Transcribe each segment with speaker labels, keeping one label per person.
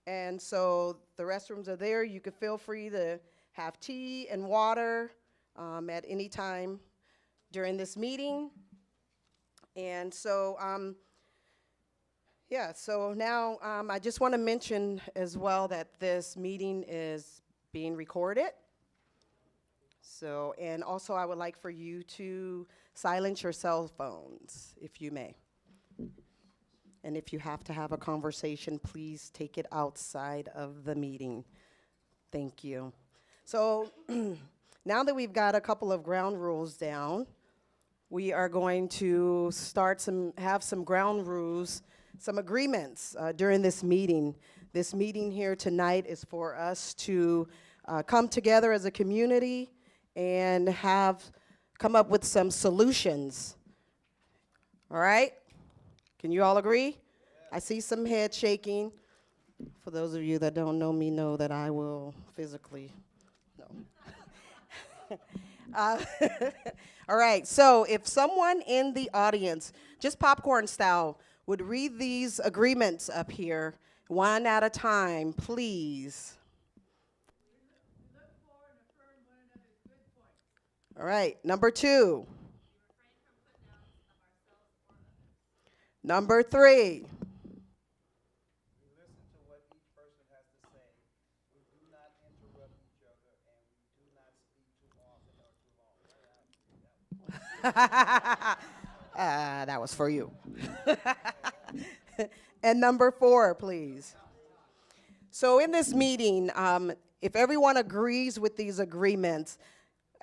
Speaker 1: And so the restrooms are there. You can feel free to have tea and water at any time during this meeting. And so, yeah, so now I just want to mention as well that this meeting is being recorded. So, and also I would like for you to silence your cell phones, if you may. And if you have to have a conversation, please take it outside of the meeting. Thank you. So now that we've got a couple of ground rules down, we are going to have some ground rules, some agreements during this meeting. This meeting here tonight is for us to come together as a community and come up with some solutions. All right? Can you all agree? I see some head shaking. For those of you that don't know me, know that I will physically, no. All right, so if someone in the audience, just popcorn style, would read these agreements up here, one at a time, please. All right, number 2. Number 3.
Speaker 2: We listen to what each person has to say. We do not interrupt each other, and we do not speak too often or too long.
Speaker 1: That was for you. And number 4, please. So in this meeting, if everyone agrees with these agreements,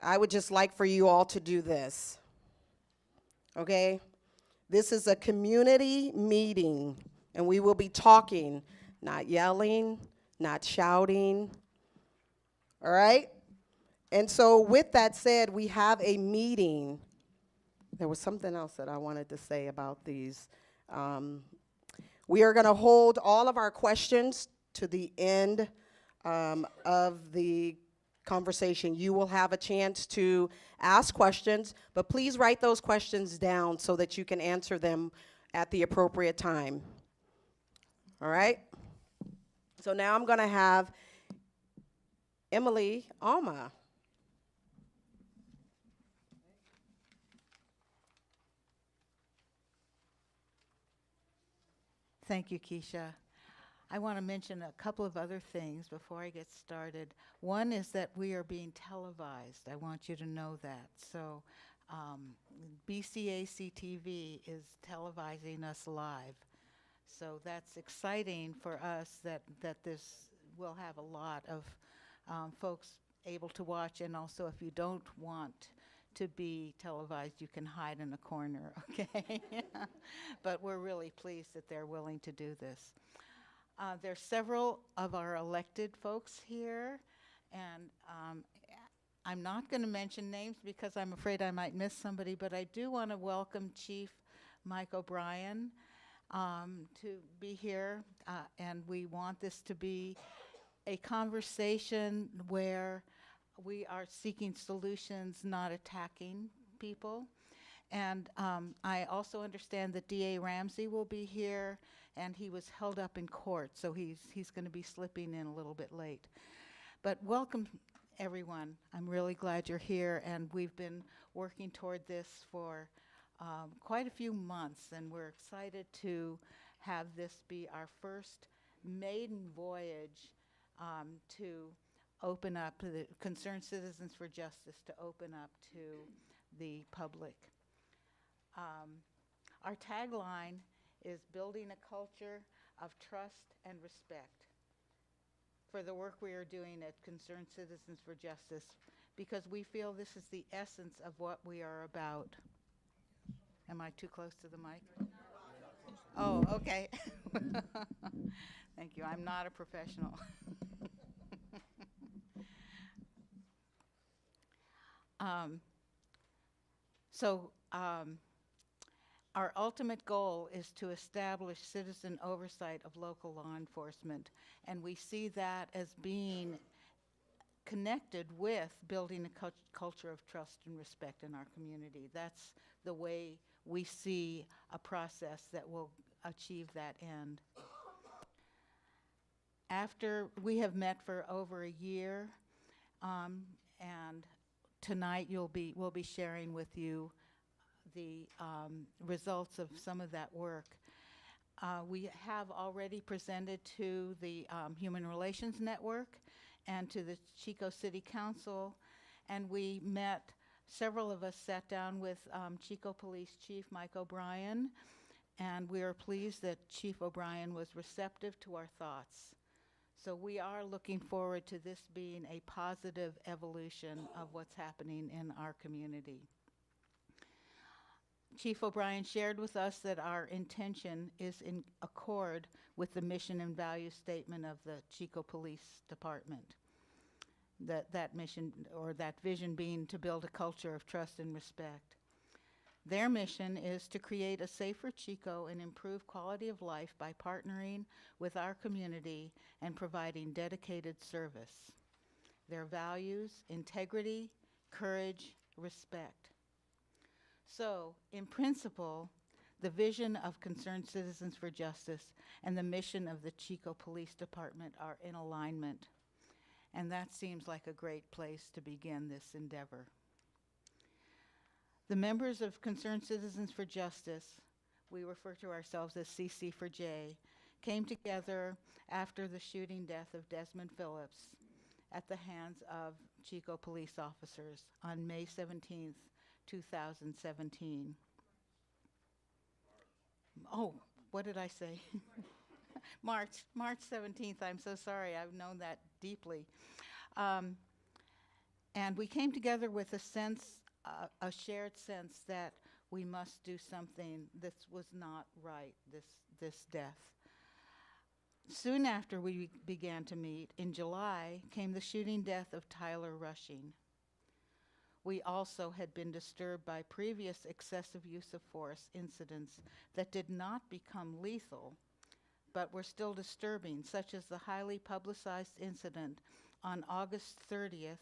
Speaker 1: I would just like for you all to do this. Okay? This is a community meeting, and we will be talking, not yelling, not shouting. All right? And so with that said, we have a meeting. There was something else that I wanted to say about these. We are going to hold all of our questions to the end of the conversation. You will have a chance to ask questions, but please write those questions down so that you can answer them at the appropriate time. All right? So now I'm going to have Emily Alma.
Speaker 3: Thank you, Keisha. I want to mention a couple of other things before I get started. One is that we are being televised. I want you to know that. So BCAC TV is televising us live. So that's exciting for us that this will have a lot of folks able to watch. And also, if you don't want to be televised, you can hide in a corner, okay? But we're really pleased that they're willing to do this. There's several of our elected folks here, and I'm not going to mention names because I'm afraid I might miss somebody, but I do want to welcome Chief Mike O'Brien to be here, and we want this to be a conversation where we are seeking solutions, not attacking people. And I also understand that DA Ramsey will be here, and he was held up in court, so he's going to be slipping in a little bit late. But welcome, everyone. I'm really glad you're here, and we've been working toward this for quite a few months, and we're excited to have this be our first maiden voyage to open up to the Concerned Citizens for Justice, to open up to the public. Our tagline is building a culture of trust and respect for the work we are doing at Concerned Citizens for Justice, because we feel this is the essence of what we are about. Am I too close to the mic? Oh, okay. Thank you. I'm not a professional. Our ultimate goal is to establish citizen oversight of local law enforcement, and we see that as being connected with building a culture of trust and respect in our community. That's the way we see a process that will achieve that end. After we have met for over a year, and tonight we'll be sharing with you the results of some of that work. We have already presented to the Human Relations Network and to the Chico City Council, and we met, several of us sat down with Chico Police Chief Mike O'Brien, and we are pleased that Chief O'Brien was receptive to our thoughts. So we are looking forward to this being a positive evolution of what's happening in our community. Chief O'Brien shared with us that our intention is in accord with the mission and value statement of the Chico Police Department. That mission, or that vision, being to build a culture of trust and respect. Their mission is to create a safer Chico and improve quality of life by partnering with our community and providing dedicated service. Their values: integrity, courage, respect. So, in principle, the vision of Concerned Citizens for Justice and the mission of the Chico Police Department are in alignment. And that seems like a great place to begin this endeavor. The members of Concerned Citizens for Justice, we refer to ourselves as CC4J, came together after the shooting death of Desmond Phillips at the hands of Chico police officers on May 17th, 2017. Oh, what did I say? March 17th, I'm so sorry, I've known that deeply. And we came together with a sense, a shared sense that we must do something. This was not right, this death. Soon after we began to meet, in July, came the shooting death of Tyler Rushing. We also had been disturbed by previous excessive use of force incidents that did not become lethal, but were still disturbing, such as the highly publicized incident on August 30th,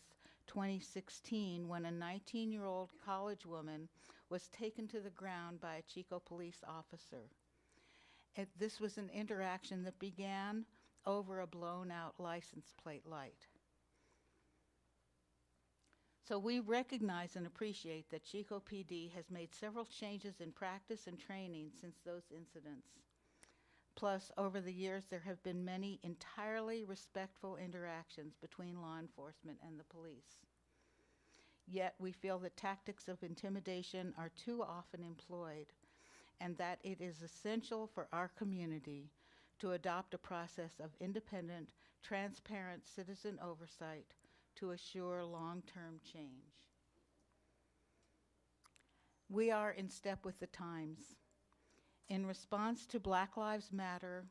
Speaker 3: 2016, when a 19-year-old college woman was taken to the ground by a Chico police officer. This was an interaction that began over a blown-out license plate light. So we recognize and appreciate that Chico PD has made several changes in practice and training since those incidents. Plus, over the years, there have been many entirely respectful interactions between law enforcement and the police. Yet, we feel that tactics of intimidation are too often employed, and that it is essential for our community to adopt a process of independent, transparent citizen oversight to assure long-term change. We are in step with the times. In response to Black Lives Matter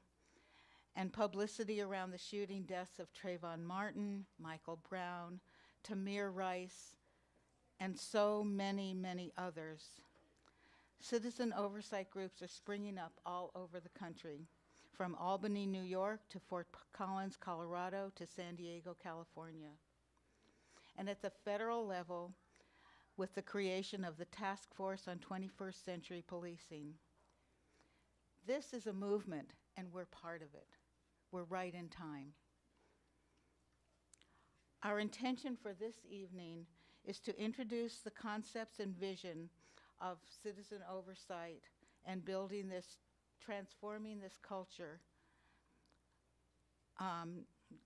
Speaker 3: and publicity around the shooting deaths of Trayvon Martin, Michael Brown, Tamir Rice, and so many, many others, citizen oversight groups are springing up all over the country, from Albany, New York, to Fort Collins, Colorado, to San Diego, California. And at the federal level, with the creation of the Task Force on 21st Century Policing. This is a movement, and we're part of it. We're right in time. Our intention for this evening is to introduce the concepts and vision of citizen oversight and building this, transforming this culture,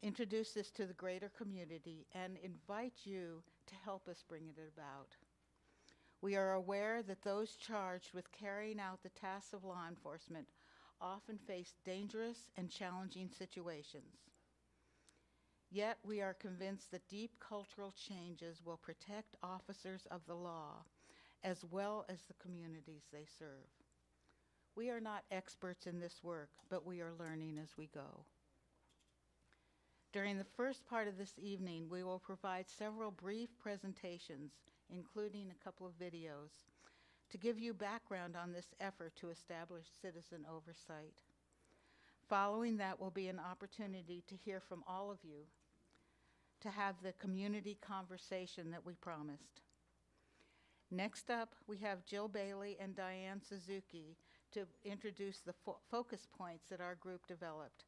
Speaker 3: introduce this to the greater community, and invite you to help us bring it about. We are aware that those charged with carrying out the tasks of law enforcement often face dangerous and challenging situations. Yet we are convinced that deep cultural changes will protect officers of the law as well as the communities they serve. We are not experts in this work, but we are learning as we go. During the first part of this evening, we will provide several brief presentations, including a couple of videos, to give you background on this effort to establish citizen oversight. Following that will be an opportunity to hear from all of you, to have the community conversation that we promised. Next up, we have Jill Bailey and Diane Suzuki to introduce the focus points that our group developed.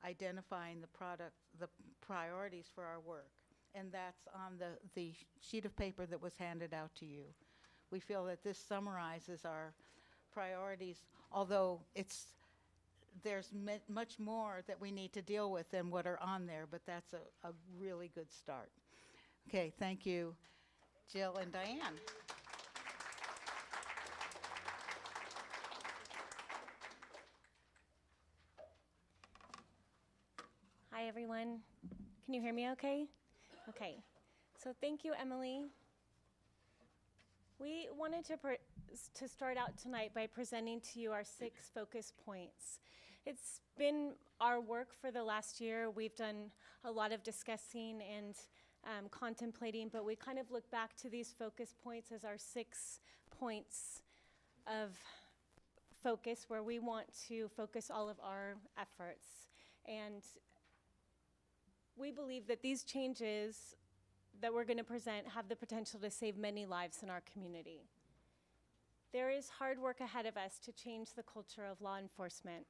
Speaker 3: identifying the priorities for our work. And that's on the sheet of paper that was handed out to you. We feel that this summarizes our priorities, although there's much more that we need to deal with than what are on there, but that's a really good start. Okay, thank you, Jill and Diane.
Speaker 4: Hi, everyone. Can you hear me okay? Okay. So thank you, Emily. We wanted to start out tonight by presenting to you our 6 focus points. It's been our work for the last year. We've done a lot of discussing and contemplating, but we kind of look back to these focus points as our 6 points of focus where we want to focus all of our efforts. And we believe that these changes that we're going to present have the potential to save many lives in our community. There is hard work ahead of us to change the culture of law enforcement.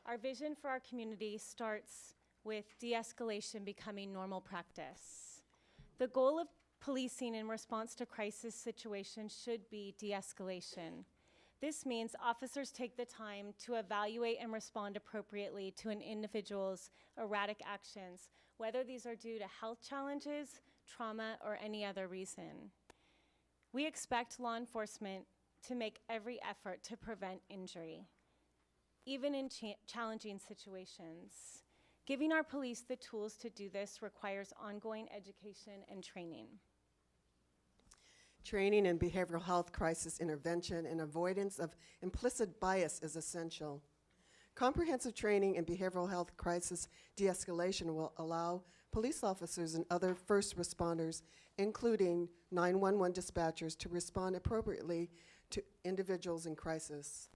Speaker 4: Our vision for our community starts with de-escalation becoming normal practice. The goal of policing in response to crisis situations should be de-escalation. This means officers take the time to evaluate and respond appropriately to an individual's erratic actions, whether these are due to health challenges, trauma, or any other reason. We expect law enforcement to make every effort to prevent injury, even in challenging situations. Giving our police the tools to do this requires ongoing education and training.
Speaker 5: Training in behavioral health crisis intervention and avoidance of implicit bias is essential. Comprehensive training in behavioral health crisis de-escalation will allow police officers and other first responders, including 911 dispatchers, to respond appropriately to individuals in crisis.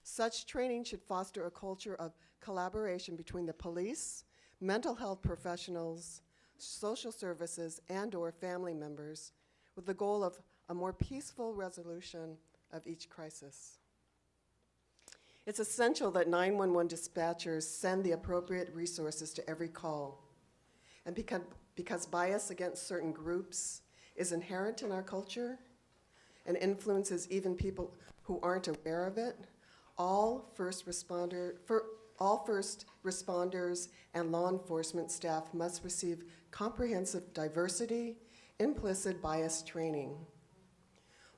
Speaker 5: Such training should foster a culture of collaboration between the police, mental health professionals, social services, and/or family members, with the goal of a more peaceful resolution of each crisis. It's essential that 911 dispatchers send the appropriate resources to every call. And because bias against certain groups is inherent in our culture and influences even people who aren't aware of it, all first responders and law enforcement staff must receive comprehensive diversity, implicit bias training.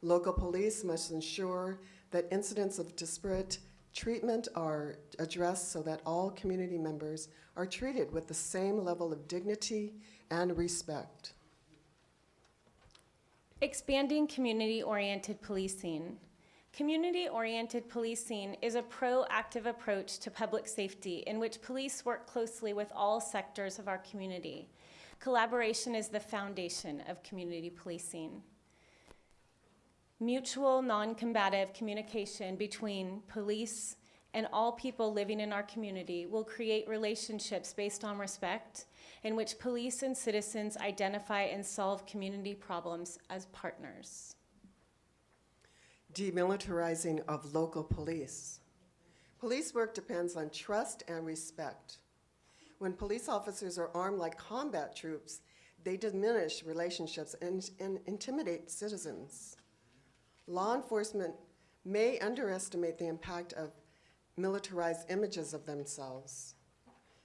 Speaker 5: Local police must ensure that incidents of disparate treatment are addressed so that all community members are treated with the same level of dignity and respect.
Speaker 4: Expanding community-oriented policing. Community-oriented policing is a proactive approach to public safety in which police work closely with all sectors of our community. Collaboration is the foundation of community policing. Mutual, non-combative communication between police and all people living in our community will create relationships based on respect, in which police and citizens identify and solve community problems as partners.
Speaker 5: Demilitarizing of local police. Police work depends on trust and respect. When police officers are armed like combat troops, they diminish relationships and intimidate citizens. Law enforcement may underestimate the impact of militarized images of themselves.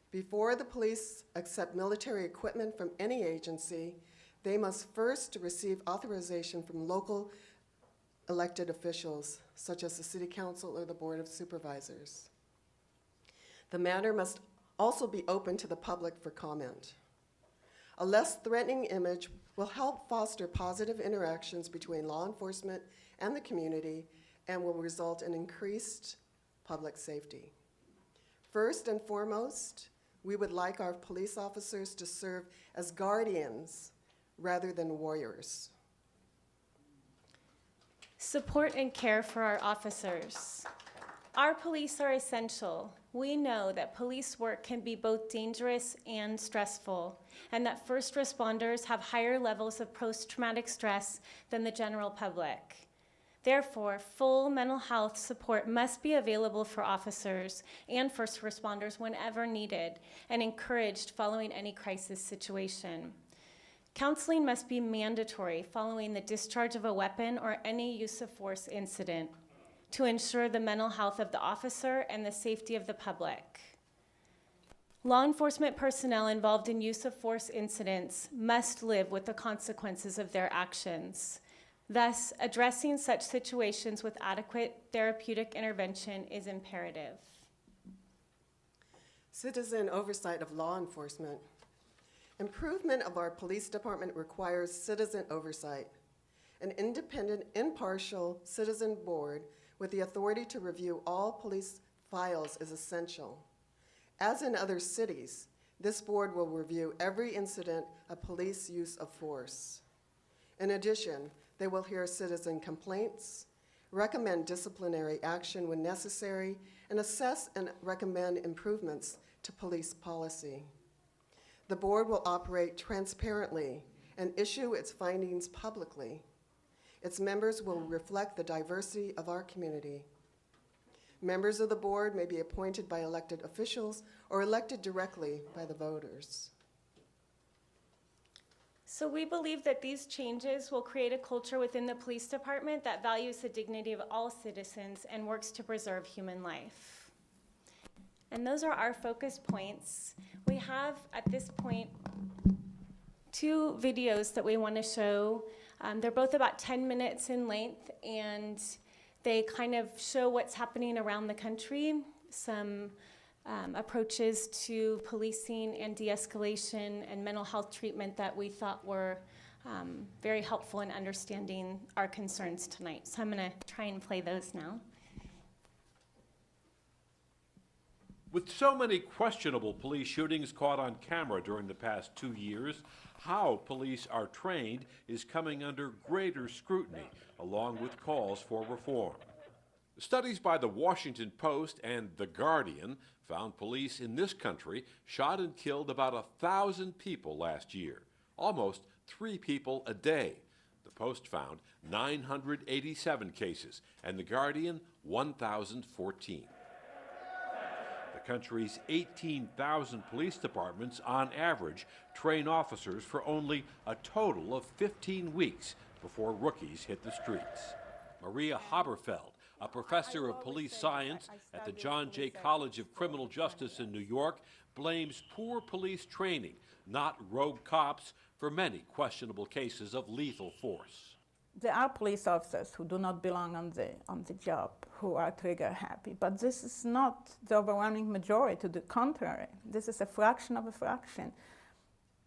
Speaker 5: Before the police accept military equipment from any agency, they must first receive authorization from local elected officials, such as the City Council or the Board of Supervisors. The matter must also be open to the public for comment. A less threatening image will help foster positive interactions between law enforcement and the community and will result in increased public safety. First and foremost, we would like our police officers to serve as guardians rather than warriors.
Speaker 4: Support and care for our officers. Our police are essential. We know that police work can be both dangerous and stressful, and that first responders have higher levels of post-traumatic stress than the general public. Therefore, full mental health support must be available for officers and first responders whenever needed and encouraged following any crisis situation. Counseling must be mandatory following the discharge of a weapon or any use of force incident to ensure the mental health of the officer and the safety of the public. Law enforcement personnel involved in use of force incidents must live with the consequences of their actions. Thus, addressing such situations with adequate therapeutic intervention is imperative.
Speaker 5: Citizen oversight of law enforcement. Improvement of our police department requires citizen oversight. An independent, impartial citizen board with the authority to review all police files is essential. As in other cities, this board will review every incident of police use of force. In addition, they will hear citizen complaints, recommend disciplinary action when necessary, and assess and recommend improvements to police policy. The board will operate transparently and issue its findings publicly. Its members will reflect the diversity of our community. Members of the board may be appointed by elected officials or elected directly by the voters.
Speaker 4: So we believe that these changes will create a culture within the police department that values the dignity of all citizens and works to preserve human life. And those are our focus points. We have, at this point, 2 videos that we want to show. They're both about 10 minutes in length, and they kind of show what's happening around the country, some approaches to policing and de-escalation and mental health treatment that we thought were very helpful in understanding our concerns tonight. So I'm going to try and play those now.
Speaker 6: With so many questionable police shootings caught on camera during the past 2 years, how police are trained is coming under greater scrutiny, along with calls for reform. Studies by the Washington Post and The Guardian found police in this country shot and killed about 1,000 people last year, almost 3 people a day. The Post found 987 cases, and The Guardian 1,014. The country's 18,000 police departments, on average, train officers for only a total of 15 weeks before rookies hit the streets. Maria Haberfeld, a professor of police science at the John Jay College of Criminal Justice in New York, blames poor police training, not rogue cops, for many questionable cases of lethal force.
Speaker 7: There are police officers who do not belong on the job, who are trigger happy, but this is not the overwhelming majority. To the contrary, this is a fraction of a fraction.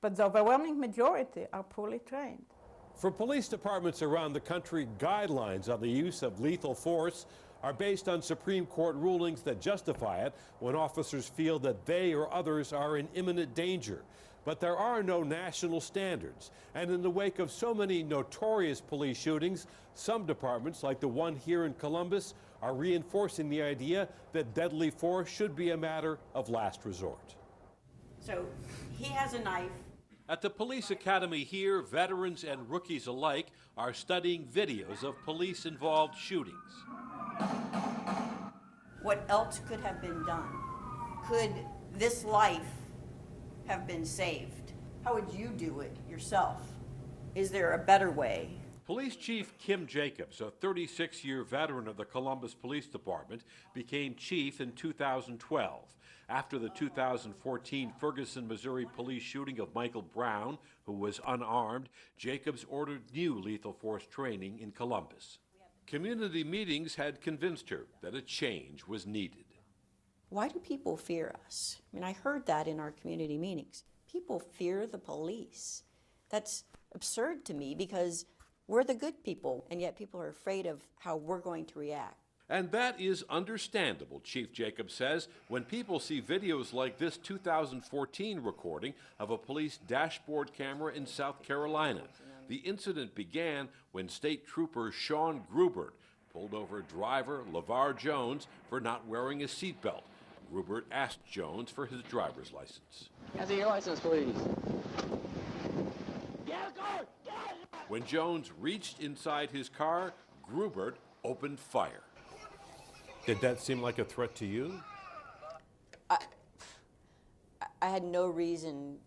Speaker 7: But the overwhelming majority are poorly trained.
Speaker 6: For police departments around the country, guidelines on the use of lethal force are based on Supreme Court rulings that justify it when officers feel that they or others are in imminent danger. But there are no national standards, and in the wake of so many notorious police shootings, some departments, like the one here in Columbus, are reinforcing the idea that deadly force should be a matter of last resort.
Speaker 8: So he has a knife.
Speaker 6: At the police academy here, veterans and rookies alike are studying videos of police-involved shootings.
Speaker 8: What else could have been done? Could this life have been saved? How would you do it yourself? Is there a better way?
Speaker 6: Police Chief Kim Jacobs, a 36-year veteran of the Columbus Police Department, became chief in 2012. After the 2014 Ferguson, Missouri police shooting of Michael Brown, who was unarmed, Jacobs ordered new lethal force training in Columbus. Community meetings had convinced her that a change was needed.
Speaker 8: Why do people fear us? I mean, I heard that in our community meetings. People fear the police. That's absurd to me because we're the good people, and yet people are afraid of how we're going to react.
Speaker 6: And that is understandable, Chief Jacobs says, when people see videos like this 2014 recording of a police dashboard camera in South Carolina. The incident began when State Trooper Sean Grubert pulled over driver LeVar Jones for not wearing a seatbelt. Grubert asked Jones for his driver's license.
Speaker 9: Can I see your license, please?
Speaker 6: When Jones reached inside his car, Grubert opened fire.
Speaker 9: Did that seem like a threat to you?
Speaker 8: I had no reason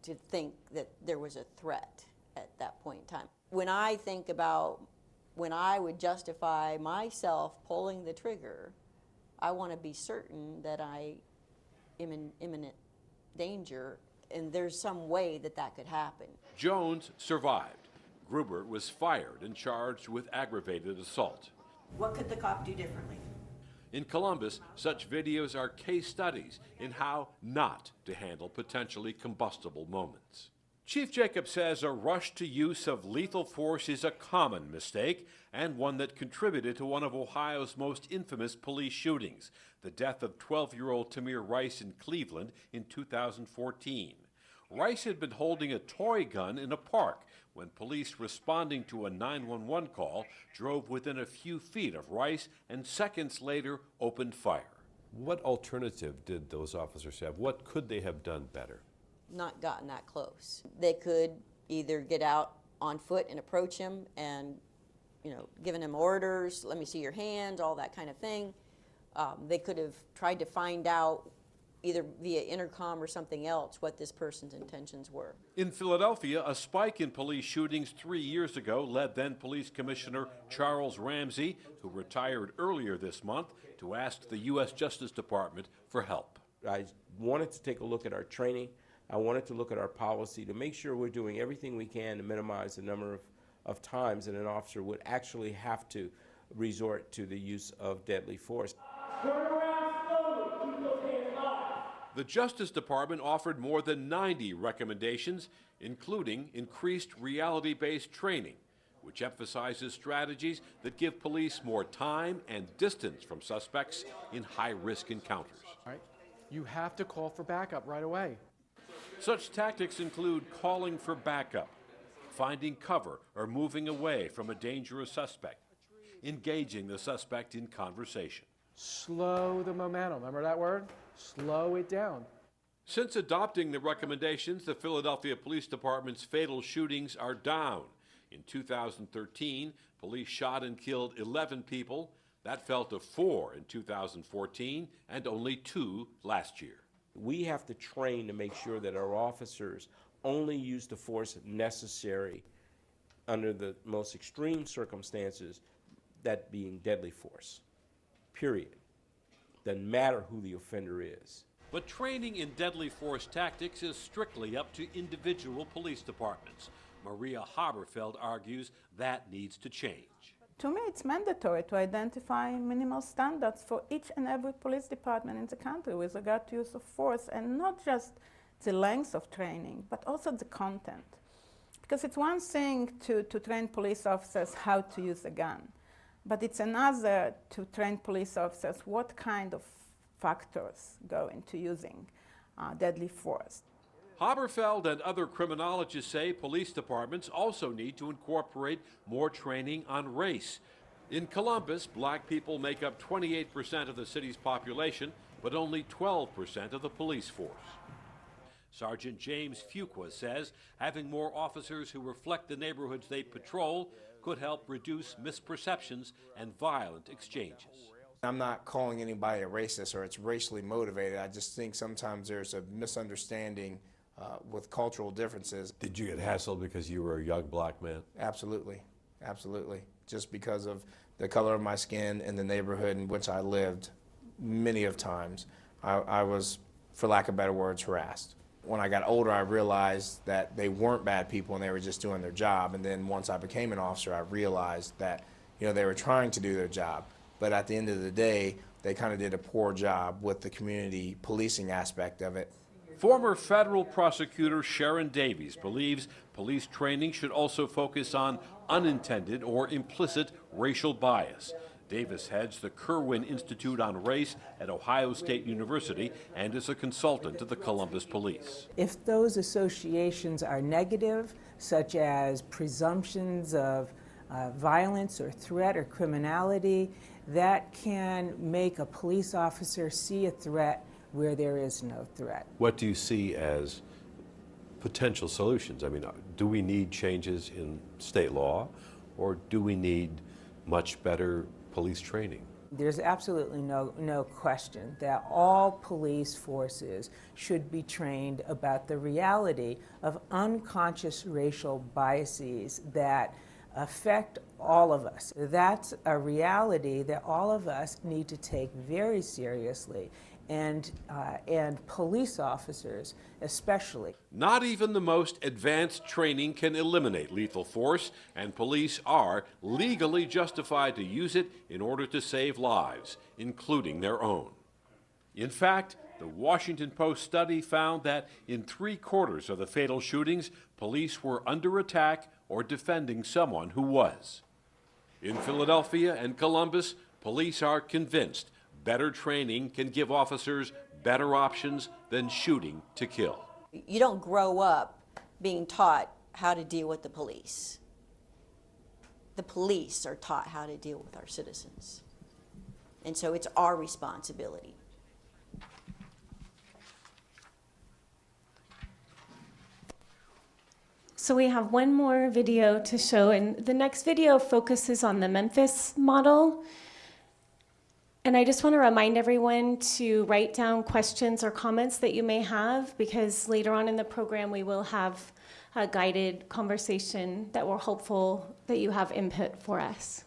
Speaker 8: to think that there was a threat at that point in time. When I think about when I would justify myself pulling the trigger, I want to be certain that I am in imminent danger, and there's some way that that could happen.
Speaker 6: Jones survived. Grubert was fired and charged with aggravated assault.
Speaker 8: What could the cop do differently?
Speaker 6: In Columbus, such videos are case studies in how not to handle potentially combustible moments. Chief Jacobs says a rush to use of lethal force is a common mistake and one that contributed to one of Ohio's most infamous police shootings, the death of 12-year-old Tamir Rice in Cleveland in 2014. Rice had been holding a toy gun in a park when police responding to a 911 call drove within a few feet of Rice and seconds later opened fire.
Speaker 9: What alternative did those officers have? What could they have done better?
Speaker 8: Not gotten that close. They could either get out on foot and approach him and, giving him orders, let me see your hands, all that kind of thing. They could have tried to find out either via intercom or something else what this person's intentions were.
Speaker 6: In Philadelphia, a spike in police shootings 3 years ago led then Police Commissioner Charles Ramsey, who retired earlier this month, to ask the U.S. Justice Department for help.
Speaker 10: I wanted to take a look at our training. I wanted to look at our policy to make sure we're doing everything we can to minimize the number of times that an officer would actually have to resort to the use of deadly force.
Speaker 6: The Justice Department offered more than 90 recommendations, including increased reality-based training, which emphasizes strategies that give police more time and distance from suspects in high-risk encounters.
Speaker 11: All right. You have to call for backup right away.
Speaker 6: Such tactics include calling for backup, finding cover or moving away from a dangerous suspect, engaging the suspect in conversation.
Speaker 11: Slow the momentum. Remember that word? Slow it down.
Speaker 6: Since adopting the recommendations, the Philadelphia Police Department's fatal shootings are down. In 2013, police shot and killed 11 people. That fell to 4 in 2014 and only 2 last year.
Speaker 10: We have to train to make sure that our officers only use the force necessary under the most extreme circumstances, that being deadly force, period. Doesn't matter who the offender is.
Speaker 6: But training in deadly force tactics is strictly up to individual police departments. Maria Haberfeld argues that needs to change.
Speaker 7: To me, it's mandatory to identify minimal standards for each and every police department in the country with regard to use of force, and not just the length of training, but also the content. Because it's one thing to train police officers how to use a gun, but it's another to train police officers what kind of factors go into using deadly force.
Speaker 6: Haberfeld and other criminologists say police departments also need to incorporate more training on race. In Columbus, black people make up 28% of the city's population, but only 12% of the police force. Sergeant James Fuqua says having more officers who reflect the neighborhoods they patrol could help reduce misperceptions and violent exchanges.
Speaker 2: I'm not calling anybody a racist or it's racially motivated. I just think sometimes there's a misunderstanding with cultural differences.
Speaker 9: Did you get hassled because you were a young black man?
Speaker 2: Absolutely, absolutely. Just because of the color of my skin and the neighborhood in which I lived, many of times, I was, for lack of better words, harassed. When I got older, I realized that they weren't bad people and they were just doing their job. And then once I became an officer, I realized that, they were trying to do their job. But at the end of the day, they kind of did a poor job with the community policing aspect of it.
Speaker 6: Former federal prosecutor Sharon Davies believes police training should also focus on unintended or implicit racial bias. Davis heads the Kirwan Institute on Race at Ohio State University and is a consultant to the Columbus Police.
Speaker 12: If those associations are negative, such as presumptions of violence or threat or criminality, that can make a police officer see a threat where there is no threat.
Speaker 9: What do you see as potential solutions? I mean, do we need changes in state law, or do we need much better police training.
Speaker 12: There's absolutely no question that all police forces should be trained about the reality of unconscious racial biases that affect all of us. That's a reality that all of us need to take very seriously, and police officers especially.
Speaker 6: Not even the most advanced training can eliminate lethal force, and police are legally justified to use it in order to save lives, including their own. In fact, the Washington Post study found that in 3/4 of the fatal shootings, police were under attack or defending someone who was. In Philadelphia and Columbus, police are convinced better training can give officers better options than shooting to kill.
Speaker 8: You don't grow up being taught how to deal with the police. The police are taught how to deal with our citizens. And so it's our responsibility.
Speaker 4: So we have one more video to show, and the next video focuses on the Memphis model. And I just want to remind everyone to write down questions or comments that you may have, because later on in the program we will have a guided conversation that we're hopeful that you have input for us.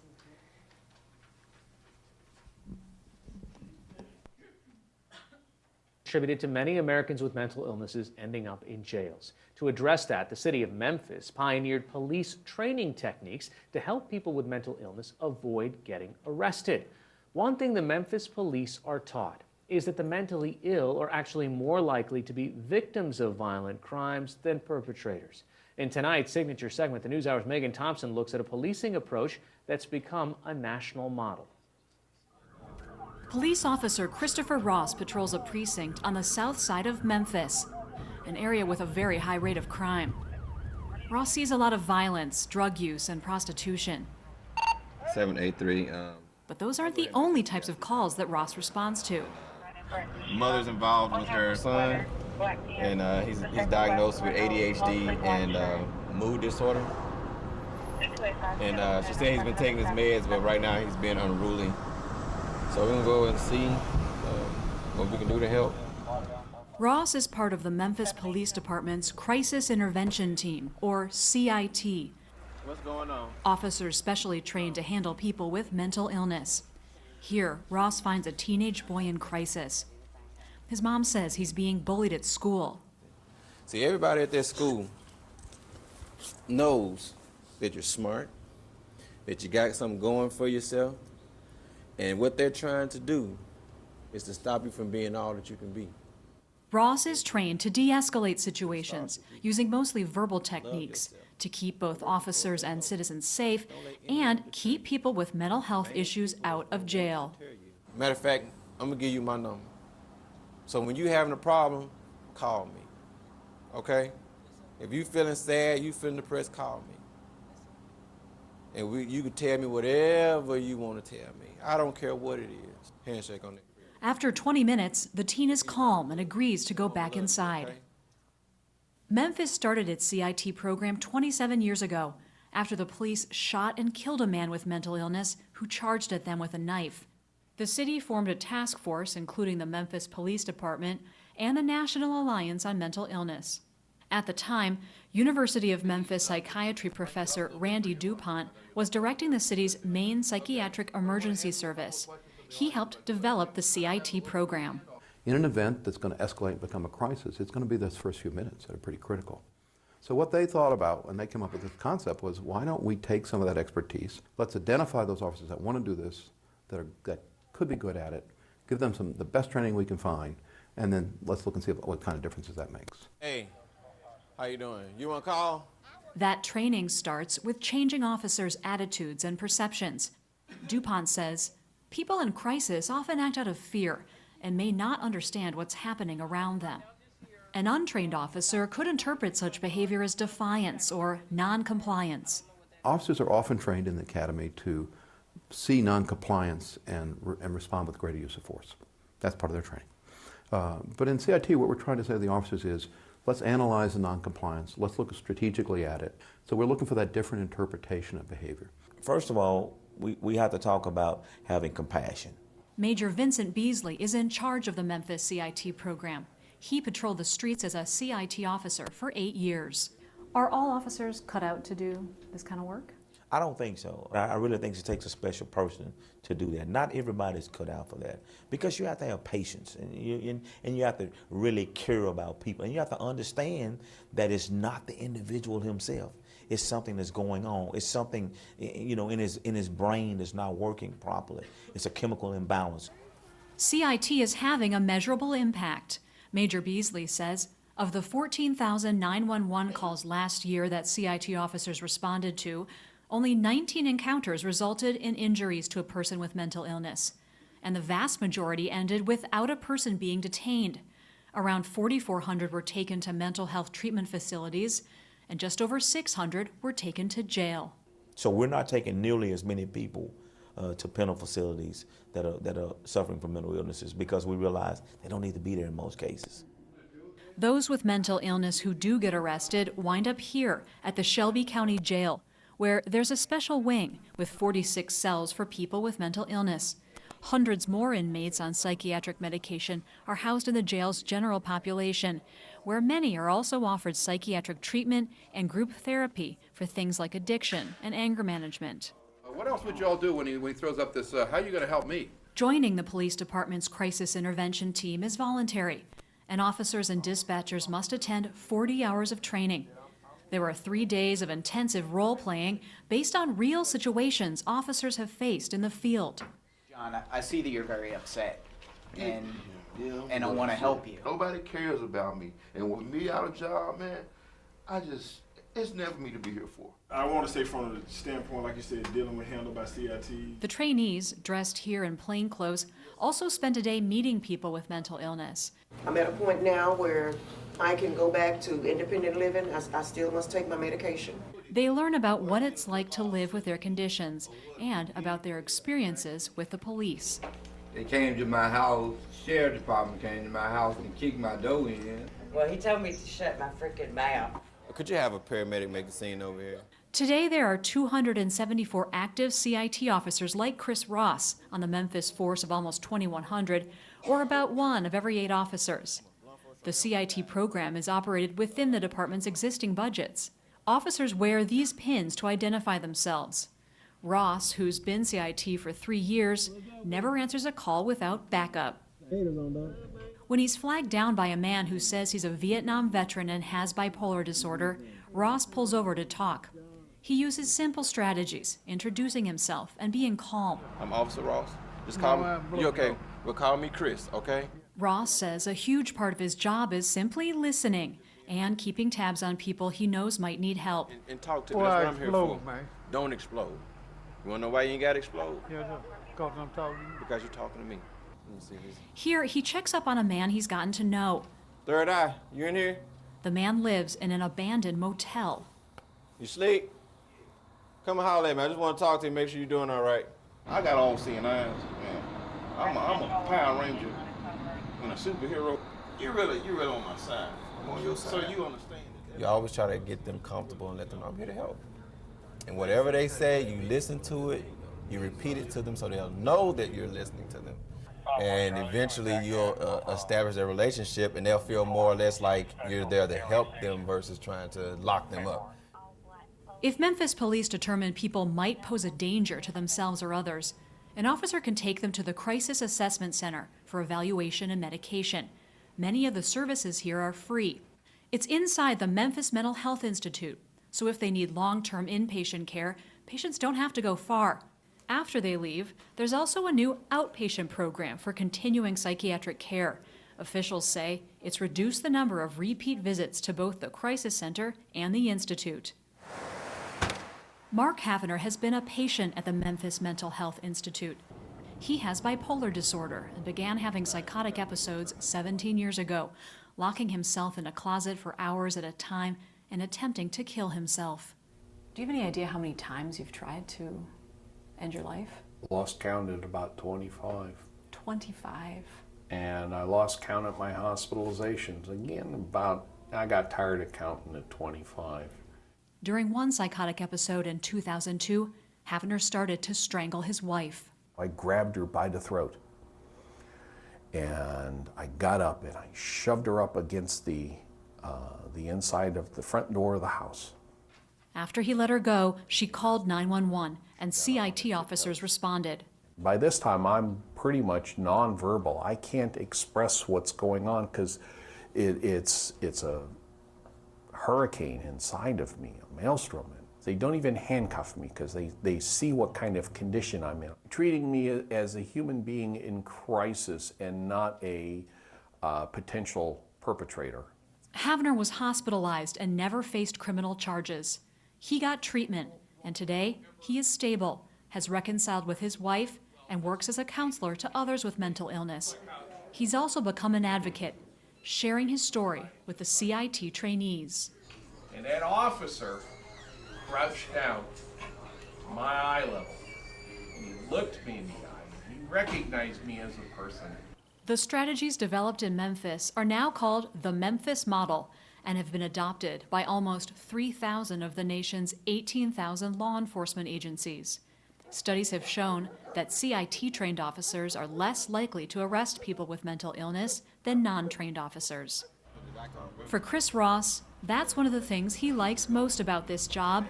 Speaker 11: Attributed to many Americans with mental illnesses ending up in jails. To address that, the city of Memphis pioneered police training techniques to help people with mental illness avoid getting arrested. One thing the Memphis police are taught is that the mentally ill are actually more likely to be victims of violent crimes than perpetrators. In tonight's signature segment, the NewsHour's Megan Thompson looks at a policing approach that's become a national model.
Speaker 13: Police officer Christopher Ross patrols a precinct on the south side of Memphis, an area with a very high rate of crime. Ross sees a lot of violence, drug use, and prostitution.
Speaker 14: 783.
Speaker 13: But those aren't the only types of calls that Ross responds to.
Speaker 14: Mother's involved with her son, and he's diagnosed with ADHD and mood disorder. And she said he's been taking his meds, but right now he's being unruly. So we're gonna go and see what we can do to help.
Speaker 13: Ross is part of the Memphis Police Department's Crisis Intervention Team, or CIT.
Speaker 14: What's going on?
Speaker 13: Officers specially trained to handle people with mental illness. Here, Ross finds a teenage boy in crisis. His mom says he's being bullied at school.
Speaker 14: See, everybody at this school knows that you're smart, that you got something going for yourself, and what they're trying to do is to stop you from being all that you can be.
Speaker 13: Ross is trained to de-escalate situations using mostly verbal techniques to keep both officers and citizens safe and keep people with mental health issues out of jail.
Speaker 14: Matter of fact, I'm gonna give you my number. So when you having a problem, call me, okay? If you feeling sad, you feeling depressed, call me. And you can tell me whatever you want to tell me. I don't care what it is. Handshake on it.
Speaker 13: After 20 minutes, the teen is calm and agrees to go back inside.
Speaker 14: Okay.
Speaker 13: Memphis started its CIT program 27 years ago after the police shot and killed a man with mental illness who charged at them with a knife. The city formed a task force, including the Memphis Police Department and the National Alliance on Mental Illness. At the time, University of Memphis psychiatry professor Randy DuPont was directing the city's main psychiatric emergency service. He helped develop the CIT program.
Speaker 15: In an event that's going to escalate and become a crisis, it's going to be those first few minutes that are pretty critical. So what they thought about when they came up with this concept was, why don't we take some of that expertise, let's identify those officers that want to do this, that could be good at it, give them the best training we can find, and then let's look and see what kind of differences that makes.
Speaker 14: Hey, how you doing? You want to call?
Speaker 13: That training starts with changing officers' attitudes and perceptions. DuPont says, people in crisis often act out of fear and may not understand what's happening around them. An untrained officer could interpret such behavior as defiance or non-compliance.
Speaker 15: Officers are often trained in the academy to see non-compliance and respond with greater use of force. That's part of their training. But in CIT, what we're trying to say to the officers is, let's analyze the non-compliance. Let's look strategically at it. So we're looking for that different interpretation of behavior.
Speaker 16: First of all, we have to talk about having compassion.
Speaker 13: Major Vincent Beasley is in charge of the Memphis CIT program. He patrolled the streets as a CIT officer for 8 years. Are all officers cut out to do this kind of work?
Speaker 16: I don't think so. I really think it takes a special person to do that. Not everybody's cut out for that, because you have to have patience, and you have to really care about people, and you have to understand that it's not the individual himself. It's something that's going on. It's something, you know, in his brain that's not working properly. It's a chemical imbalance.
Speaker 13: CIT is having a measurable impact. Major Beasley says of the 14,000 911 calls last year that CIT officers responded to, only 19 encounters resulted in injuries to a person with mental illness, and the vast majority ended without a person being detained. Around 4,400 were taken to mental health treatment facilities, and just over 600 were taken to jail.
Speaker 16: So we're not taking nearly as many people to penal facilities that are suffering from mental illnesses, because we realize they don't need to be there in most cases.
Speaker 13: Those with mental illness who do get arrested wind up here at the Shelby County Jail, where there's a special wing with 46 cells for people with mental illness. Hundreds more inmates on psychiatric medication are housed in the jail's general population, where many are also offered psychiatric treatment and group therapy for things like addiction and anger management.
Speaker 17: What else would y'all do when he throws up this, how are you going to help me?
Speaker 13: Joining the police department's crisis intervention team is voluntary, and officers and dispatchers must attend 40 hours of training. There are 3 days of intensive role-playing based on real situations officers have faced in the field.
Speaker 18: John, I see that you're very upset, and I want to help you.
Speaker 19: Nobody cares about me. And with me out of job, man, it's never me to be here for.
Speaker 2: I want to say from the standpoint, like you said, dealing with handled by CIT.
Speaker 13: The trainees, dressed here in plain clothes, also spend a day meeting people with mental illness.
Speaker 20: I'm at a point now where I can go back to independent living. I still must take my medication.
Speaker 13: They learn about what it's like to live with their conditions and about their experiences with the police.
Speaker 21: They came to my house, sheriff department came to my house and kicked my door in.
Speaker 22: Well, he told me to shut my freaking mouth.
Speaker 14: Could you have a paramedic make a scene over here?
Speaker 13: Today, there are 274 active CIT officers like Chris Ross on the Memphis force of almost 2,100, or about 1 of every 8 officers. The CIT program is operated within the department's existing budgets. Officers wear these pins to identify themselves. Ross, who's been CIT for 3 years, never answers a call without backup. When he's flagged down by a man who says he's a Vietnam veteran and has bipolar disorder, Ross pulls over to talk. He uses simple strategies, introducing himself and being calm.
Speaker 14: I'm Officer Ross. Just call me. You okay? Well, call me Chris, okay?
Speaker 13: Ross says a huge part of his job is simply listening and keeping tabs on people he knows might need help.
Speaker 14: And talk to me. That's what I'm here for. Man. Don't explode. You want to know why you ain't got to explode?
Speaker 23: Yeah, because I'm talking to you.
Speaker 14: Because you're talking to me.
Speaker 13: Here, he checks up on a man he's gotten to know.
Speaker 14: Third eye, you in here?
Speaker 13: The man lives in an abandoned motel.
Speaker 14: You sleep? Come and holler at me. I just want to talk to you, make sure you're doing all right. I got all seeing eyes, man. I'm a Power Ranger and a superhero. You're really on my side. I'm on your side. So you understand it. You always try to get them comfortable and let them know I'm here to help. And whatever they say, you listen to it, you repeat it to them so they'll know that you're listening to them. And eventually you'll establish a relationship and they'll feel more or less like you're there to help them versus trying to lock them up.
Speaker 13: If Memphis police determine people might pose a danger to themselves or others, an officer can take them to the Crisis Assessment Center for evaluation and medication. Many of the services here are free. It's inside the Memphis Mental Health Institute, so if they need long-term inpatient care, patients don't have to go far. After they leave, there's also a new outpatient program for continuing psychiatric care. Officials say it's reduced the number of repeat visits to both the Crisis Center and the Institute. Mark Havener has been a patient at the Memphis Mental Health Institute. He has bipolar disorder and began having psychotic episodes 17 years ago, locking himself in a closet for hours at a time and attempting to kill himself.
Speaker 24: Do you have any idea how many times you've tried to end your life?
Speaker 25: Lost count at about 25.
Speaker 24: 25.
Speaker 25: And I lost count at my hospitalizations. Again, I got tired of counting at 25.
Speaker 13: During one psychotic episode in 2002, Havner started to strangle his wife.
Speaker 25: I grabbed her by the throat, and I got up and I shoved her up against the inside of the front door of the house.
Speaker 13: After he let her go, she called 911, and CIT officers responded.
Speaker 25: By this time, I'm pretty much nonverbal. I can't express what's going on because it's a hurricane inside of me, a maelstrom. They don't even handcuff me because they see what kind of condition I'm in. Treating me as a human being in crisis and not a potential perpetrator.
Speaker 13: Havner was hospitalized and never faced criminal charges. He got treatment, and today he is stable, has reconciled with his wife, and works as a counselor to others with mental illness. He's also become an advocate, sharing his story with the CIT trainees.
Speaker 25: And that officer crouched down to my eye level, and he looked me in the eye. He recognized me as a person.
Speaker 13: The strategies developed in Memphis are now called the Memphis Model and have been adopted by almost 3,000 of the nation's 18,000 law enforcement agencies. Studies have shown that CIT-trained officers are less likely to arrest people with mental illness than non-trained officers. For Chris Ross, that's one of the things he likes most about this job,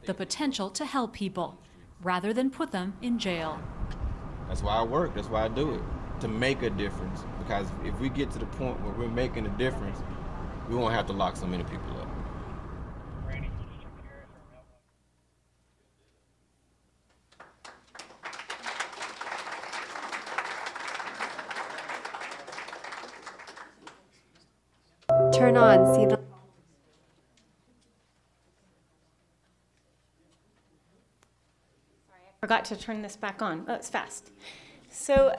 Speaker 13: the potential to help people, rather than put them in jail.
Speaker 14: That's why I work, that's why I do it, to make a difference. Because if we get to the point where we're making a difference, we won't have to lock so many people up.
Speaker 1: Turn on, see the...
Speaker 4: Forgot to turn this back on. Oh, it's fast. So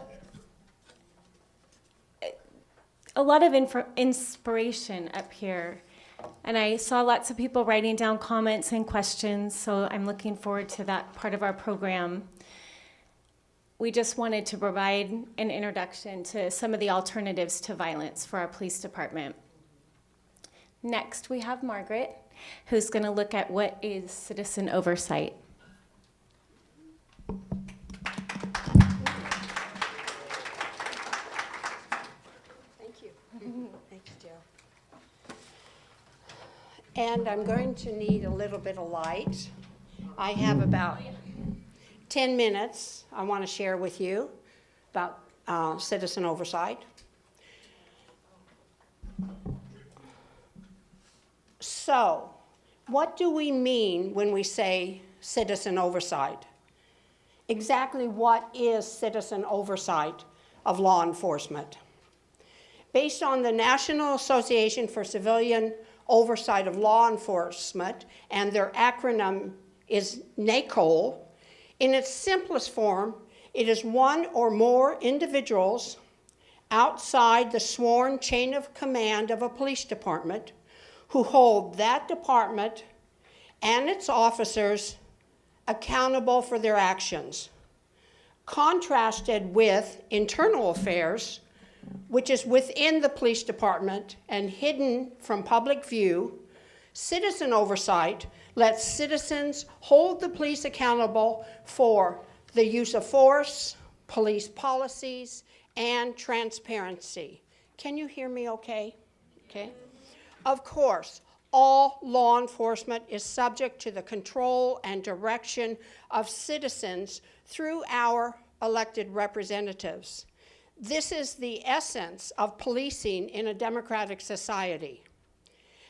Speaker 4: a lot of inspiration up here. And I saw lots of people writing down comments and questions, so I'm looking forward to that part of our program. We just wanted to provide an introduction to some of the alternatives to violence for our police department. Next, we have Margaret, who's going to look at what is citizen oversight.
Speaker 3: Thank you. Thanks, Joe. And I'm going to need a little bit of light. I have about 10 minutes I want to share with you about citizen oversight. So, what do we mean when we say citizen oversight? Exactly what is citizen oversight of law enforcement? Based on the National Association for Civilian Oversight of Law Enforcement, and their acronym is NACOL, in its simplest form, it is one or more individuals outside the sworn chain of command of a police department who hold that department and its officers accountable for their actions. Contrasted with internal affairs, which is within the police department and hidden from public view, citizen oversight lets citizens hold the police accountable for the use of force, police policies, and transparency. Can you hear me okay? Okay. Of course, all law enforcement is subject to the control and direction of citizens through our elected representatives. This is the essence of policing in a democratic society.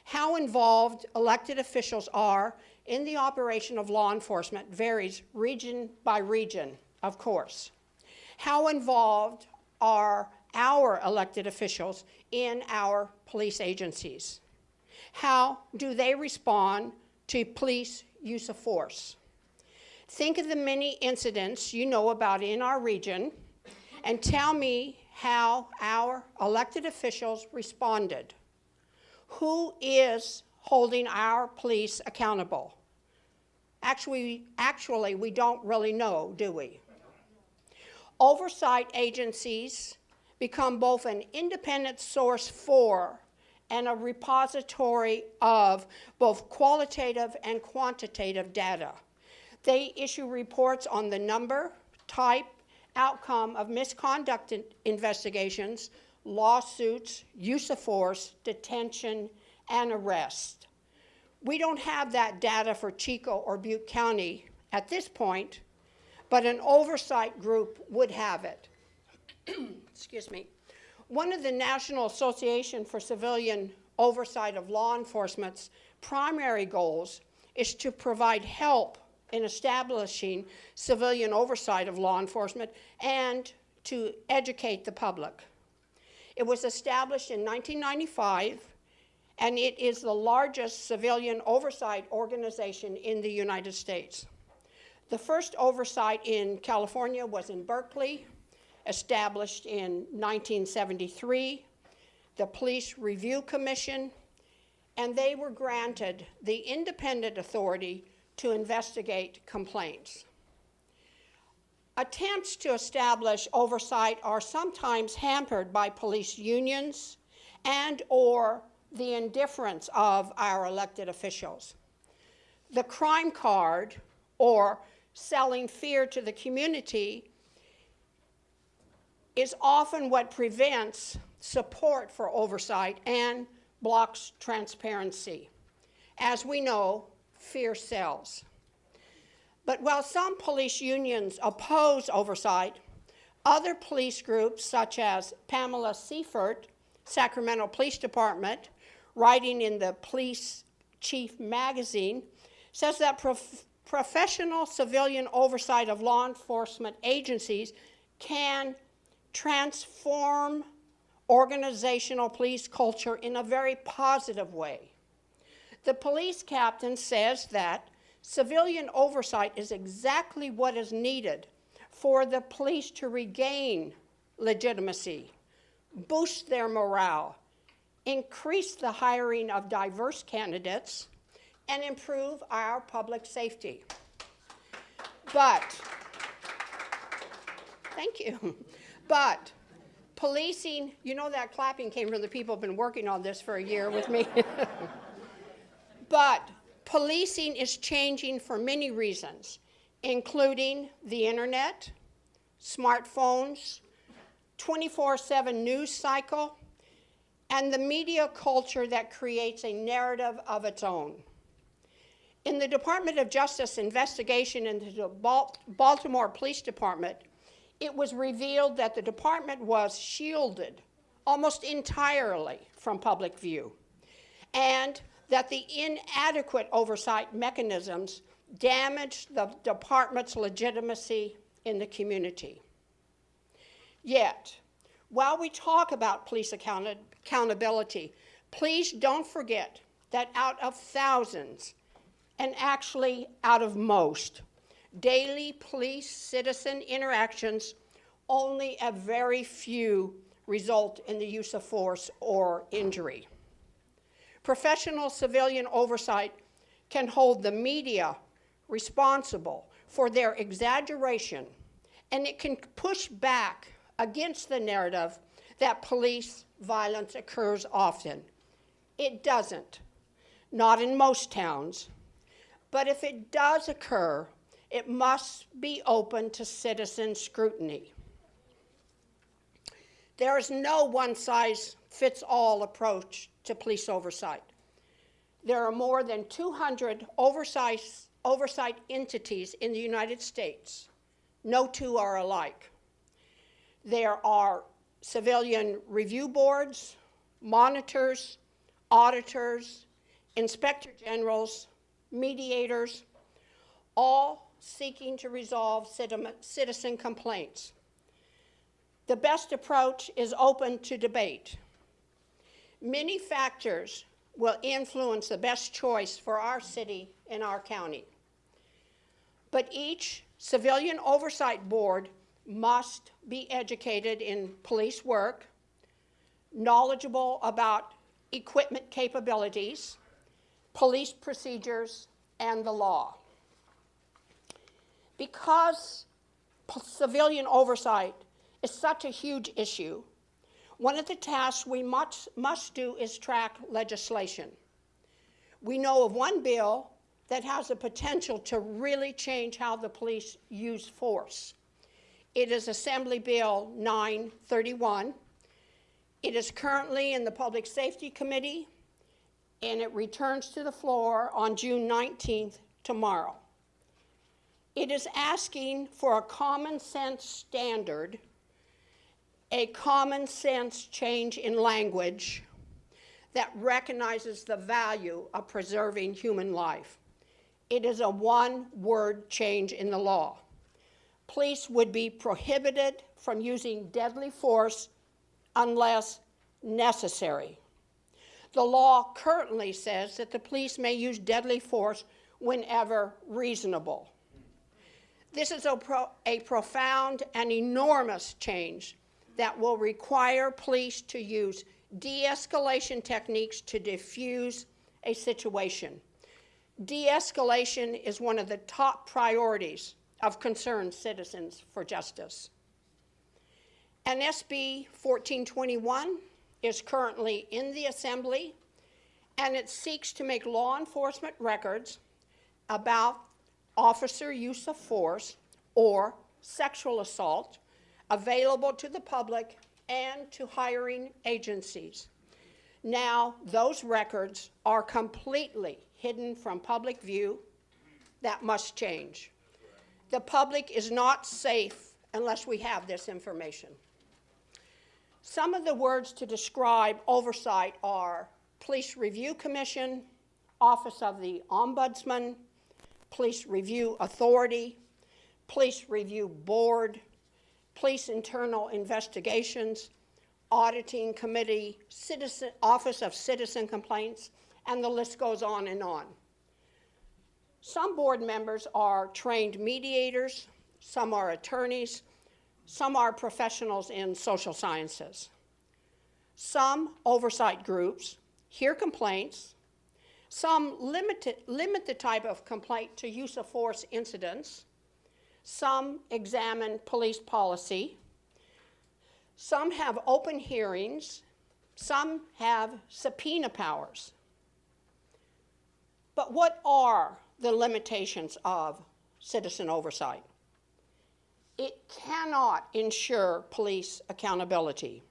Speaker 3: How involved elected officials are in the operation of law enforcement varies region by region, of course. How involved are our elected officials in our police agencies? How do they respond to police use of force? Think of the many incidents you know about in our region and tell me how our elected officials responded. Who is holding our police accountable? Actually, we don't really know, do we? Oversight agencies become both an independent source for and a repository of both qualitative and quantitative data. They issue reports on the number, type, outcome of misconduct investigations, lawsuits, use of force, detention, and arrest. We don't have that data for Chico or Butte County at this point, but an oversight group would have it. Excuse me. One of the National Association for Civilian Oversight of Law Enforcement's primary goals is to provide help in establishing civilian oversight of law enforcement and to educate the public. It was established in 1995, and it is the largest civilian oversight organization in the United States. The first oversight in California was in Berkeley, established in 1973, the Police Review Commission, and they were granted the independent authority to investigate complaints. Attempts to establish oversight are sometimes hampered by police unions and or the indifference of our elected officials. The crime card, or selling fear to the community, is often what prevents support for oversight and blocks transparency. As we know, fear sells. But while some police unions oppose oversight, other police groups, such as Pamela Seifert, Sacramento Police Department, writing in the Police Chief magazine, says that professional civilian oversight of law enforcement agencies can transform organizational police culture in a very positive way. The police captain says that civilian oversight is exactly what is needed for the police to regain legitimacy, boost their morale, increase the hiring of diverse candidates, and improve our public safety. But, thank you, but policing, you know that clapping came from the people who have been working on this for a year with me. But policing is changing for many reasons, including the internet, smartphones, 24/7 news cycle, and the media culture that creates a narrative of its own. In the Department of Justice investigation into the Baltimore Police Department, it was revealed that the department was shielded almost entirely from public view, and that the inadequate oversight mechanisms damaged the department's legitimacy in the community. Yet, while we talk about police accountability, please don't forget that out of thousands, and actually out of most, daily police-citizen interactions, only a very few result in the use of force or injury. Professional civilian oversight can hold the media responsible for their exaggeration, and it can push back against the narrative that police violence occurs often. It doesn't, not in most towns, but if it does occur, it must be open to citizen scrutiny. There is no one-size-fits-all approach to police oversight. There are more than 200 oversight entities in the United States. No two are alike. There are civilian review boards, monitors, auditors, inspector generals, mediators, all seeking to resolve citizen complaints. The best approach is open to debate. Many factors will influence the best choice for our city and our county. But each civilian oversight board must be educated in police work, knowledgeable about equipment capabilities, police procedures, and the law. Because civilian oversight is such a huge issue, one of the tasks we must do is track legislation. We know of one bill that has the potential to really change how the police use force. It is Assembly Bill 931. It is currently in the Public Safety Committee, and it returns to the floor on June 19th, tomorrow. It is asking for a common sense standard, a common sense change in language that recognizes the value of preserving human life. It is a one-word change in the law. Police would be prohibited from using deadly force unless necessary. The law currently says that the police may use deadly force whenever reasonable. This is a profound and enormous change that will require police to use de-escalation techniques to defuse a situation. De-escalation is one of the top priorities of concerned citizens for justice. And SB 1421 is currently in the Assembly, and it seeks to make law enforcement records about officer use of force or sexual assault available to the public and to hiring agencies. Now, those records are completely hidden from public view. That must change. The public is not safe unless we have this information. Some of the words to describe oversight are Police Review Commission, Office of the Ombudsman, Police Review Authority, Police Review Board, Police Internal Investigations, Auditing Committee, Office of Citizen Complaints, and the list goes on and on. Some board members are trained mediators, some are attorneys, some are professionals in social sciences. Some oversight groups hear complaints. Some limit the type of complaint to use of force incidents. Some examine police policy. Some have open hearings. Some have subpoena powers. But what are the limitations of citizen oversight? It cannot ensure police accountability.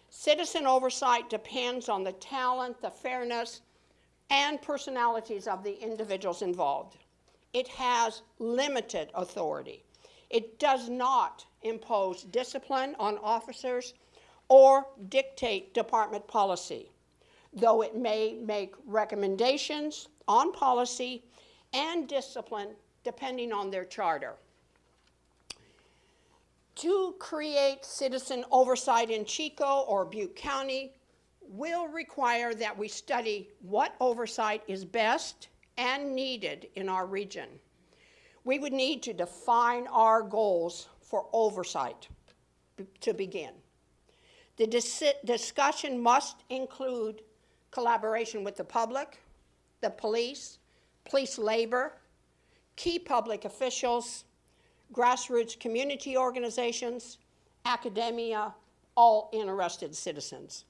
Speaker 3: Citizen oversight depends on the talent, the fairness, and personalities of the individuals involved. It has limited authority. It does not impose discipline on officers or dictate department policy, though it may make recommendations on policy and discipline depending on their charter. To create citizen oversight in Chico or Butte County will require that we study what oversight is best and needed in our region. We would need to define our goals for oversight to begin. The discussion must include collaboration with the public, the police labor, key public officials, grassroots community organizations, academia, all interested citizens.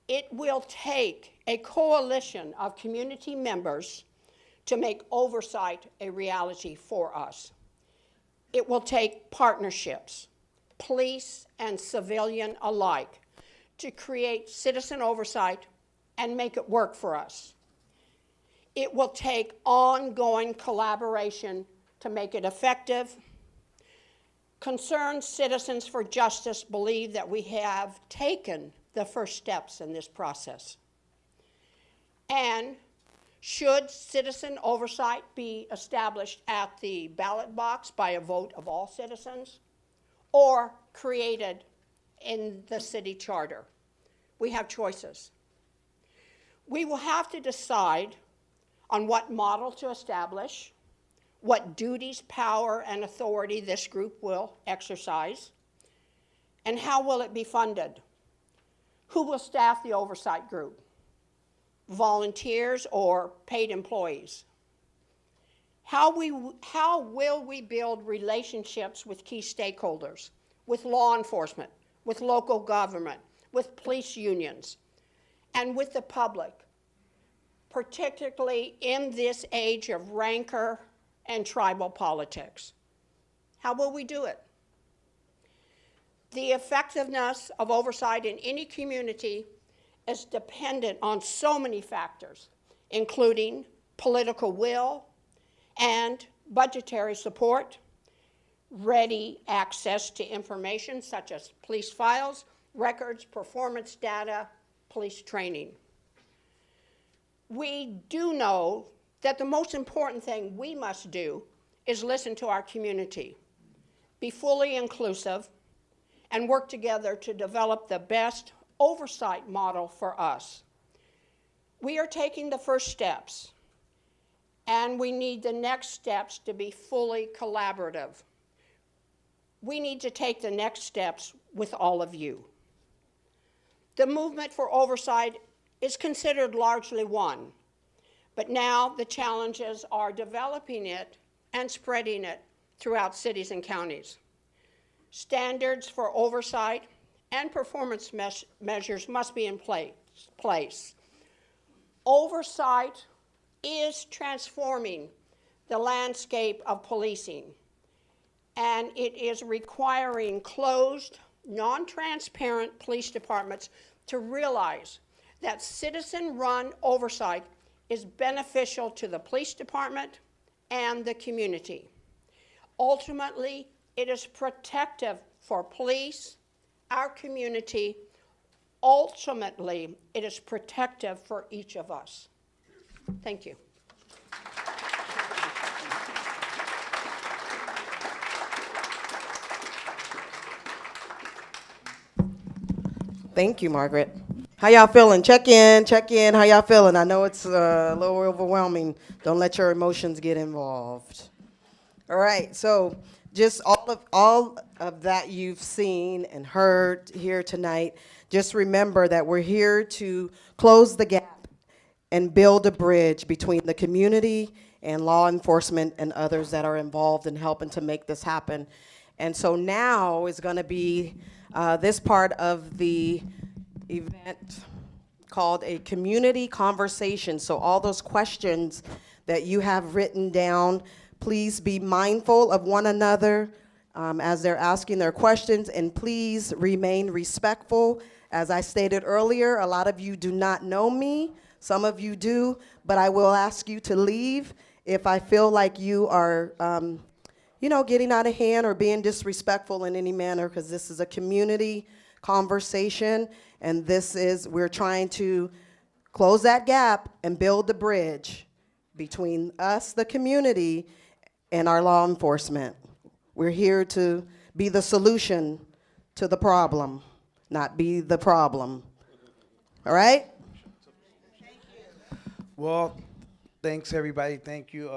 Speaker 3: It will take a coalition of community members to make oversight a reality for us. It will take partnerships, police and civilian alike, to create citizen oversight and make it work for us. It will take ongoing collaboration to make it effective. Concerned citizens for justice believe that we have taken the first steps in this process. And should citizen oversight be established at the ballot box by a vote of all citizens or created in the city charter? We have choices. We will have to decide on what model to establish, what duties, power, and authority this group will exercise, and how will it be funded? Who will staff the oversight group? Volunteers or paid employees? How will we build relationships with key stakeholders, with law enforcement, with local government, with police unions, and with the public, particularly in this age of rancor and tribal politics. How will we do it? The effectiveness of oversight in any community is dependent on so many factors, including political will and budgetary support, ready access to information such as police files, records, performance data, police training. We do know that the most important thing we must do is listen to our community, be fully inclusive, and work together to develop the best oversight model for us. We are taking the first steps, and we need the next steps to be fully collaborative. We need to take the next steps with all of you. The movement for oversight is considered largely won, but now the challenges are developing it and spreading it throughout cities and counties. Standards for oversight and performance measures must be in place. Oversight is transforming the landscape of policing, and it is requiring closed, non-transparent police departments to realize that citizen-run oversight is beneficial to the police department and the community. Ultimately, it is protective for police, our community. Ultimately, it is protective for each of us. Thank you.
Speaker 20: Thank you, Margaret. How y'all feeling? Check in. How y'all feeling? I know it's a little overwhelming. Don't let your emotions get involved. All right, so just all of that you've seen and heard here tonight, just remember that we're here to close the gap and build a bridge between the community and law enforcement and others that are involved in helping to make this happen. And so now is going to be this part of the event called a community conversation. So all those questions that you have written down, please be mindful of one another as they're asking their questions, and please remain respectful. As I stated earlier, a lot of you do not know me. Some of you do, but I will ask you to leave if I feel like you are getting out of hand or being disrespectful in any manner, because this is a community conversation, and we're trying to close that gap and build the bridge between us, the community, and our law enforcement. We're here to be the solution to the problem, not be the problem. All right?
Speaker 5: Well, thanks everybody. Thank you.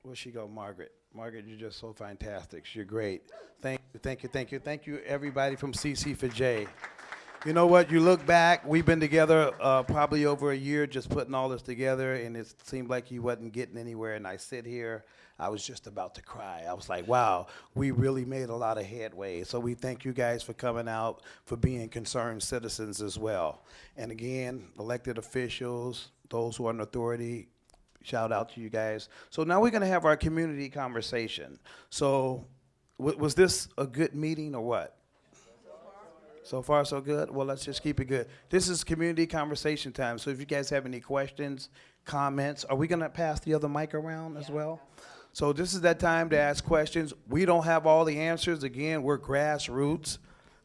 Speaker 5: Where'd she go? Margaret. Margaret, you're just so fantastic. You're great. Thank you everybody from CC for J. You know what, you look back, we've been together probably over a year just putting all this together, and it seemed like you wasn't getting anywhere, and I sit here, I was just about to cry. I was like, wow, we really made a lot of headway. So we thank you guys for coming out, for being concerned citizens as well. And again, elected officials, those who are in authority, shout out to you guys. So now we're gonna have our community conversation. So was this a good meeting or what? So far, so good? Well, let's just keep it good. This is community conversation time, so if you guys have any questions, comments, are we gonna pass the other mic around as well? So this is that time to ask questions. We don't have all the answers. Again, we're grassroots,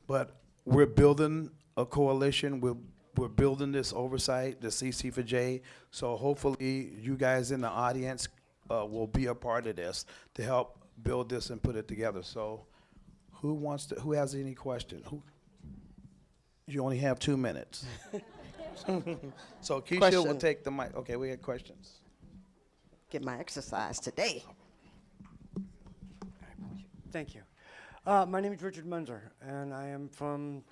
Speaker 5: but we're building a coalition. We're building this oversight, the CC for J, so hopefully you guys in the audience will be a part of this to help build this and put it together. So who has any questions? You only have 2 minutes. So Keisha will take the mic. Okay, we had questions.
Speaker 20: Get my exercise today.
Speaker 7: Thank you. My name is Richard Munzer, and I am from,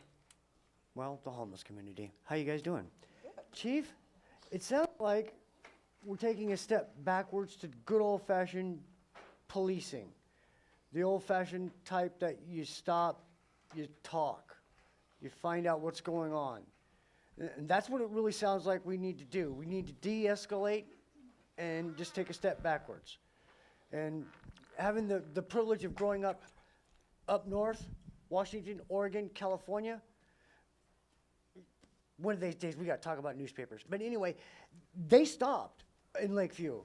Speaker 7: well, the homeless community. How you guys doing? Good. Chief, it sounds like we're taking a step backwards to good old-fashioned policing. The old-fashioned type that you stop, you talk, you find out what's going on. And that's what it really sounds like we need to do. We need to de-escalate and just take a step backwards. And having the privilege of growing up north, Washington, Oregon, California, one of these days we got to talk about newspapers. But anyway, they stopped in Lakeview.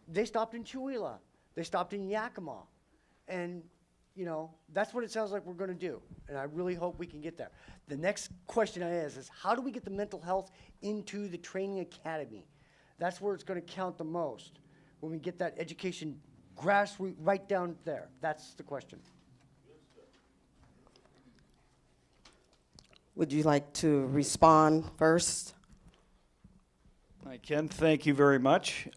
Speaker 7: They stopped in Chewelah. They stopped in Yakima. And, you know, that's what it sounds like we're going to do. And I really hope we can get there. The next question I ask is, how do we get the mental health into the training academy? That's where it's going to count the most. When we get that education grassroots right down there. That's the question.
Speaker 20: Would you like to respond first?
Speaker 6: I can. Thank you very much.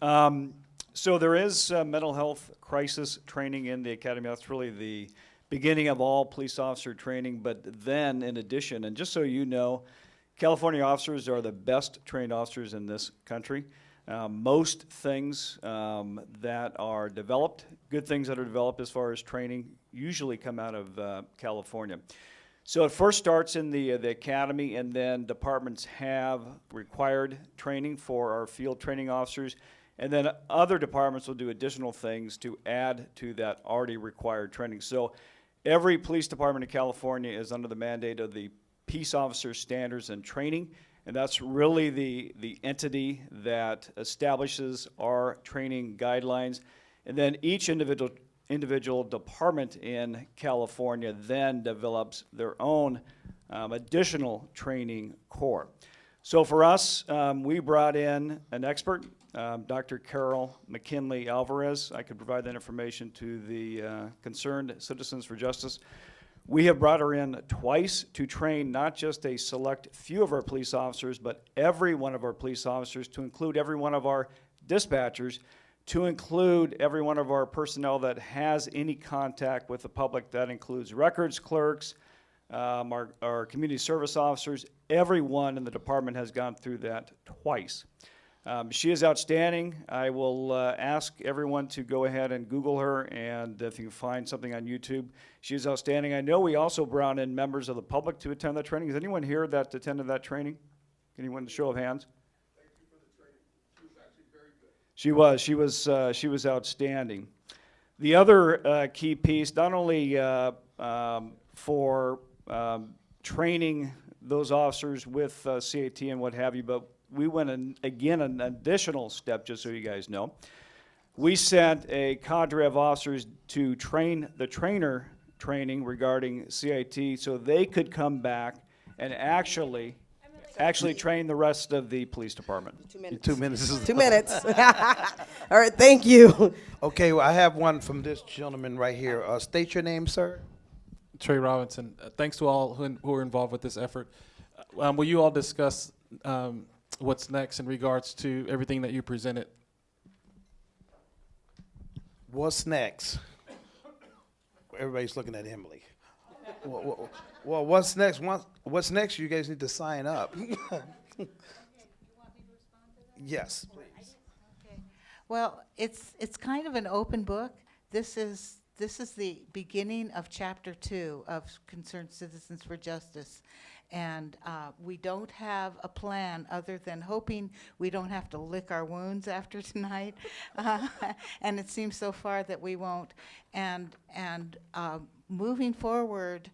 Speaker 6: So there is mental health crisis training in the academy. That's really the beginning of all police officer training. But then, in addition, and just so you know, California officers are the best trained officers in this country. Most things that are developed, good things that are developed as far as training, usually come out of California. So it first starts in the academy, and then departments have required training for our field training officers, and then other departments will do additional things to add to that already required training. So every police department in California is under the mandate of the Peace Officer Standards and Training, and that's really the entity that establishes our training guidelines. And then each individual department in California then develops their own additional training core. So for us, we brought in an expert, Dr. Carol McKinley Alvarez. I could provide that information to the concerned Citizens for Justice. We have brought her in twice to train not just a select few of our police officers, but every one of our police officers, to include every one of our dispatchers, to include every one of our personnel that has any contact with the public. That includes records clerks, our community service officers. Everyone in the department has gone through that twice. She is outstanding. I will ask everyone to go ahead and Google her, and if you find something on YouTube, she is outstanding. I know we also brought in members of the public to attend that training. Is anyone here that attended that training? Anyone, show of hands? She was outstanding. The other key piece, not only for training those officers with CAT and what have you, but we went again an additional step, just so you guys know. We sent a cadre of officers to train the trainer training regarding CIT, so they could come back and actually train the rest of the police department.
Speaker 20: 2 minutes.
Speaker 5: 2 minutes.
Speaker 20: 2 minutes. All right, thank you.
Speaker 5: Okay, well, I have one from this gentleman right here. State your name, sir.
Speaker 8: Trey Robinson. Thanks to all who are involved with this effort. Will you all discuss what's next in regards to everything that you presented?
Speaker 5: What's next? Everybody's looking at Emily. Well, what's next? What's next? You guys need to sign up. Yes, please.
Speaker 9: Okay. Well, it's kind of an open book. This is the beginning of Chapter 2 of Concerned Citizens for Justice. And we don't have a plan other than hoping we don't have to lick our wounds after tonight. And it seems so far that we won't. And moving forward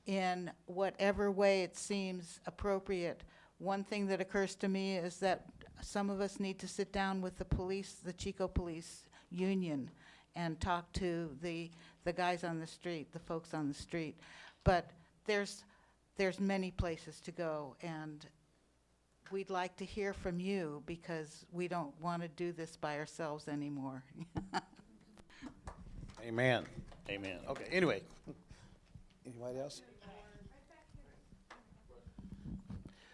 Speaker 9: in whatever way it seems appropriate, one thing that occurs to me is that some of us need to sit down with the police, the Chico Police Union, and talk to the guys on the street, the folks on the street. But there's many places to go, and we'd like to hear from you because we don't want to do this by ourselves anymore.
Speaker 5: Amen. Amen. Okay, anyway. Anybody else?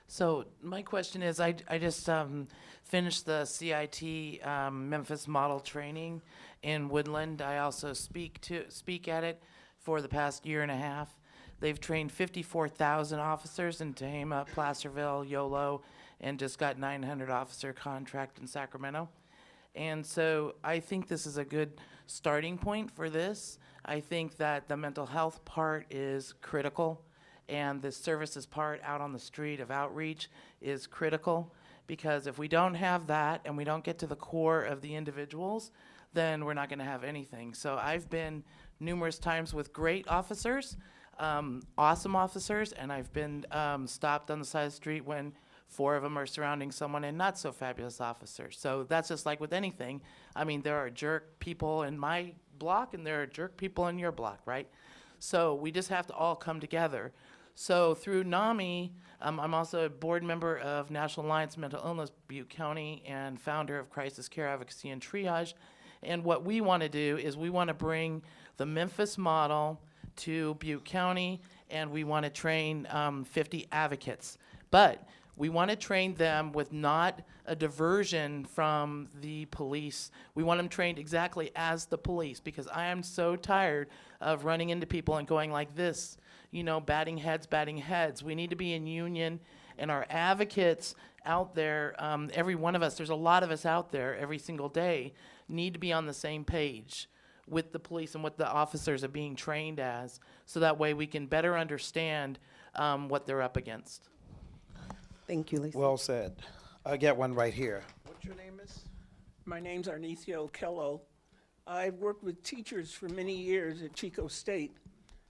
Speaker 10: So my question is, I just finished the CIT Memphis model training in Woodland. I also speak at it for the past year and a half. They've trained 54,000 officers in Tehama, Placerville, Yolo, and just got 900 officer contract in Sacramento. And so I think this is a good starting point for this. I think that the mental health part is critical, and the services part out on the street of outreach is critical, because if we don't have that and we don't get to the core of the individuals, then we're not going to have anything. So I've been numerous times with great officers, awesome officers, and I've been stopped on the side of the street when 4 of them are surrounding someone and not so fabulous officers. So that's just like with anything. I mean, there are jerk people in my block and there are jerk people in your block, right? So we just have to all come together. So through NAMI, I'm also a board member of National Alliance Mental Illness Butte County and founder of Crisis Care Advocacy and Triage. And what we want to do is we want to bring the Memphis model to Butte County, and we want to train 50 advocates. But we want to train them with not a diversion from the police. We want them trained exactly as the police, because I am so tired of running into people and going like this, you know, batting heads. We need to be in union, and our advocates out there, every one of us, there's a lot of us out there every single day, need to be on the same page with the police and what the officers are being trained as, so that way we can better understand what they're up against.
Speaker 20: Thank you, Lisa.
Speaker 5: Well said. I get one right here. What's your name, miss?
Speaker 11: My name's Arnicio Kello. I've worked with teachers for many years at Chico State,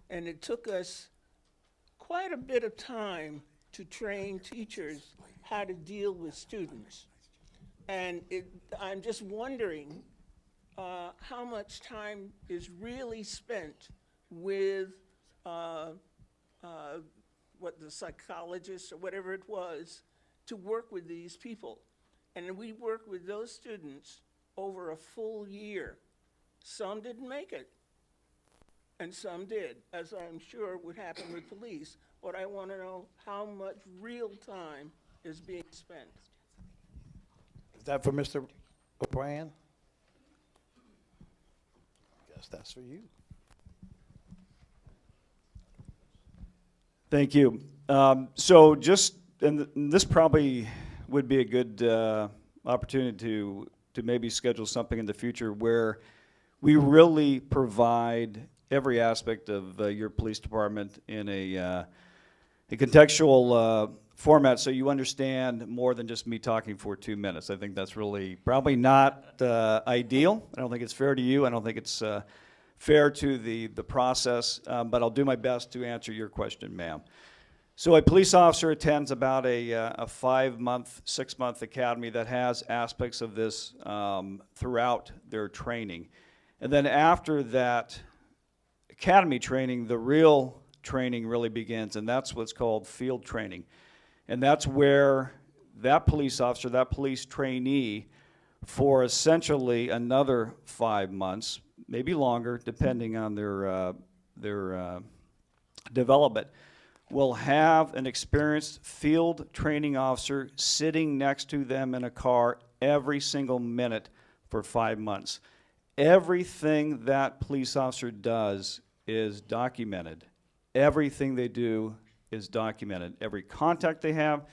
Speaker 11: and it took us quite a bit of time to train teachers how to deal with students. And I'm just wondering how much time is really spent with what the psychologist or whatever it was to work with these people. And we worked with those students over a full year. Some didn't make it, and some did, as I'm sure would happen with police. But I want to know how much real time is being spent.
Speaker 5: Is that for Mr. O'Brien? I guess that's for you.
Speaker 6: Thank you. So just, and this probably would be a good opportunity to maybe schedule something in the future where we really provide every aspect of your police department in a contextual format, so you understand more than just me talking for 2 minutes. I think that's really probably not ideal. I don't think it's fair to you. I don't think it's fair to the process, but I'll do my best to answer your question, ma'am. So a police officer attends about a 5-month, 6-month academy that has aspects of this throughout their training. And then after that academy training, the real training really begins, and that's what's called field training. And that's where that police officer, that police trainee, for essentially another 5 months, maybe longer, depending on their development, will have an experienced field training officer sitting next to them in a car every single minute for 5 months. Everything that police officer does is documented. Everything they do is documented. Every contact they have,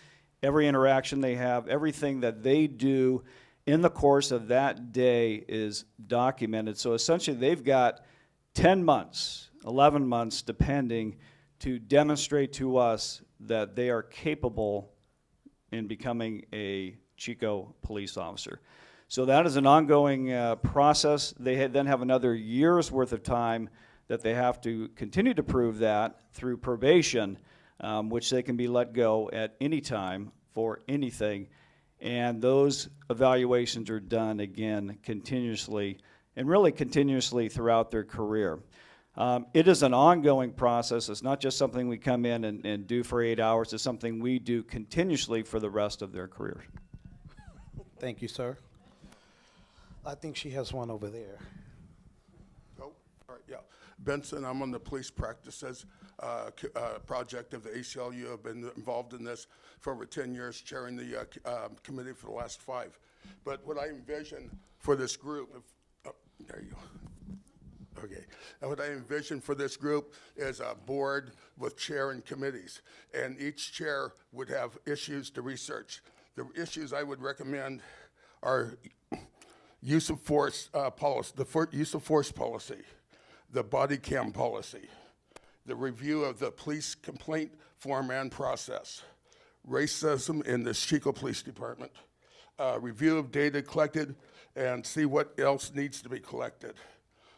Speaker 6: every interaction they have, everything that they do in the course of that day is documented. So essentially they've got 10 months, 11 months, depending, to demonstrate to us that they are capable in becoming a Chico police officer. So that is an ongoing process. They then have another year's worth of time that they have to continue to prove that through probation, which they can be let go at any time for anything. And those evaluations are done again continuously, and really continuously throughout their career. It is an ongoing process. It's not just something we come in and do for 8 hours. It's something we do continuously for the rest of their career.
Speaker 5: Thank you, sir. I think she has one over there.
Speaker 12: Oh, all right, yeah. Benson, I'm on the police practices project of the ACLU. I've been involved in this for over 10 years, chairing the committee for the last 5. But what I envision for this group, there you go. Okay. And what I envision for this group is a board with chair and committees, and each chair would have issues to research. The issues I would recommend are use of force policy, use of force policy, the body cam policy, the review of the police complaint form and process, racism in the Chico Police Department, review of data collected, and see what else needs to be collected.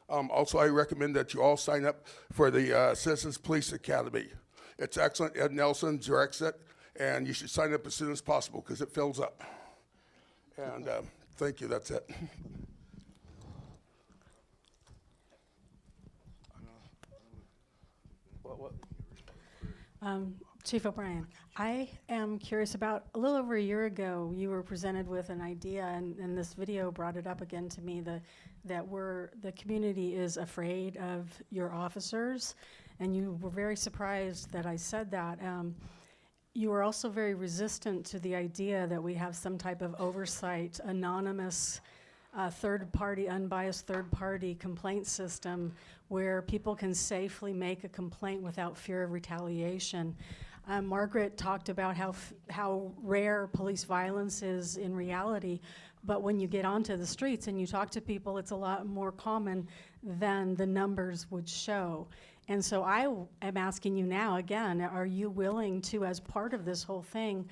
Speaker 12: Also, I recommend that you all sign up for the Citizens Police Academy. It's excellent. Ed Nelson directs it, and you should sign up as soon as possible because it fills up. And thank you. That's it.
Speaker 15: Chief O'Brien, I am curious about, a little over a year ago, you were presented with an idea, and this video brought it up again to me, that the community is afraid of your officers, and you were very surprised that I said that. You were also very resistant to the idea that we have some type of oversight, anonymous, third-party, unbiased third-party complaint system where people can safely make a complaint without fear of retaliation. Margaret talked about how rare police violence is in reality, but when you get onto the streets and you talk to people, it's a lot more common than the numbers would show. And so I am asking you now, again, are you willing to, as part of this whole thing,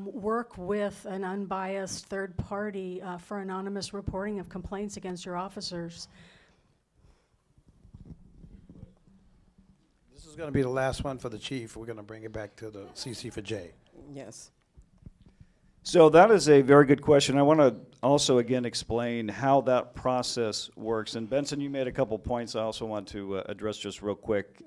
Speaker 15: work with an unbiased third party for anonymous reporting of complaints against your officers?
Speaker 5: This is going to be the last one for the chief. We're going to bring it back to the CC for J.
Speaker 20: Yes.
Speaker 6: So that is a very good question. I want to also again explain how that process works. And Benson, you made a couple points I also want to address just real quick.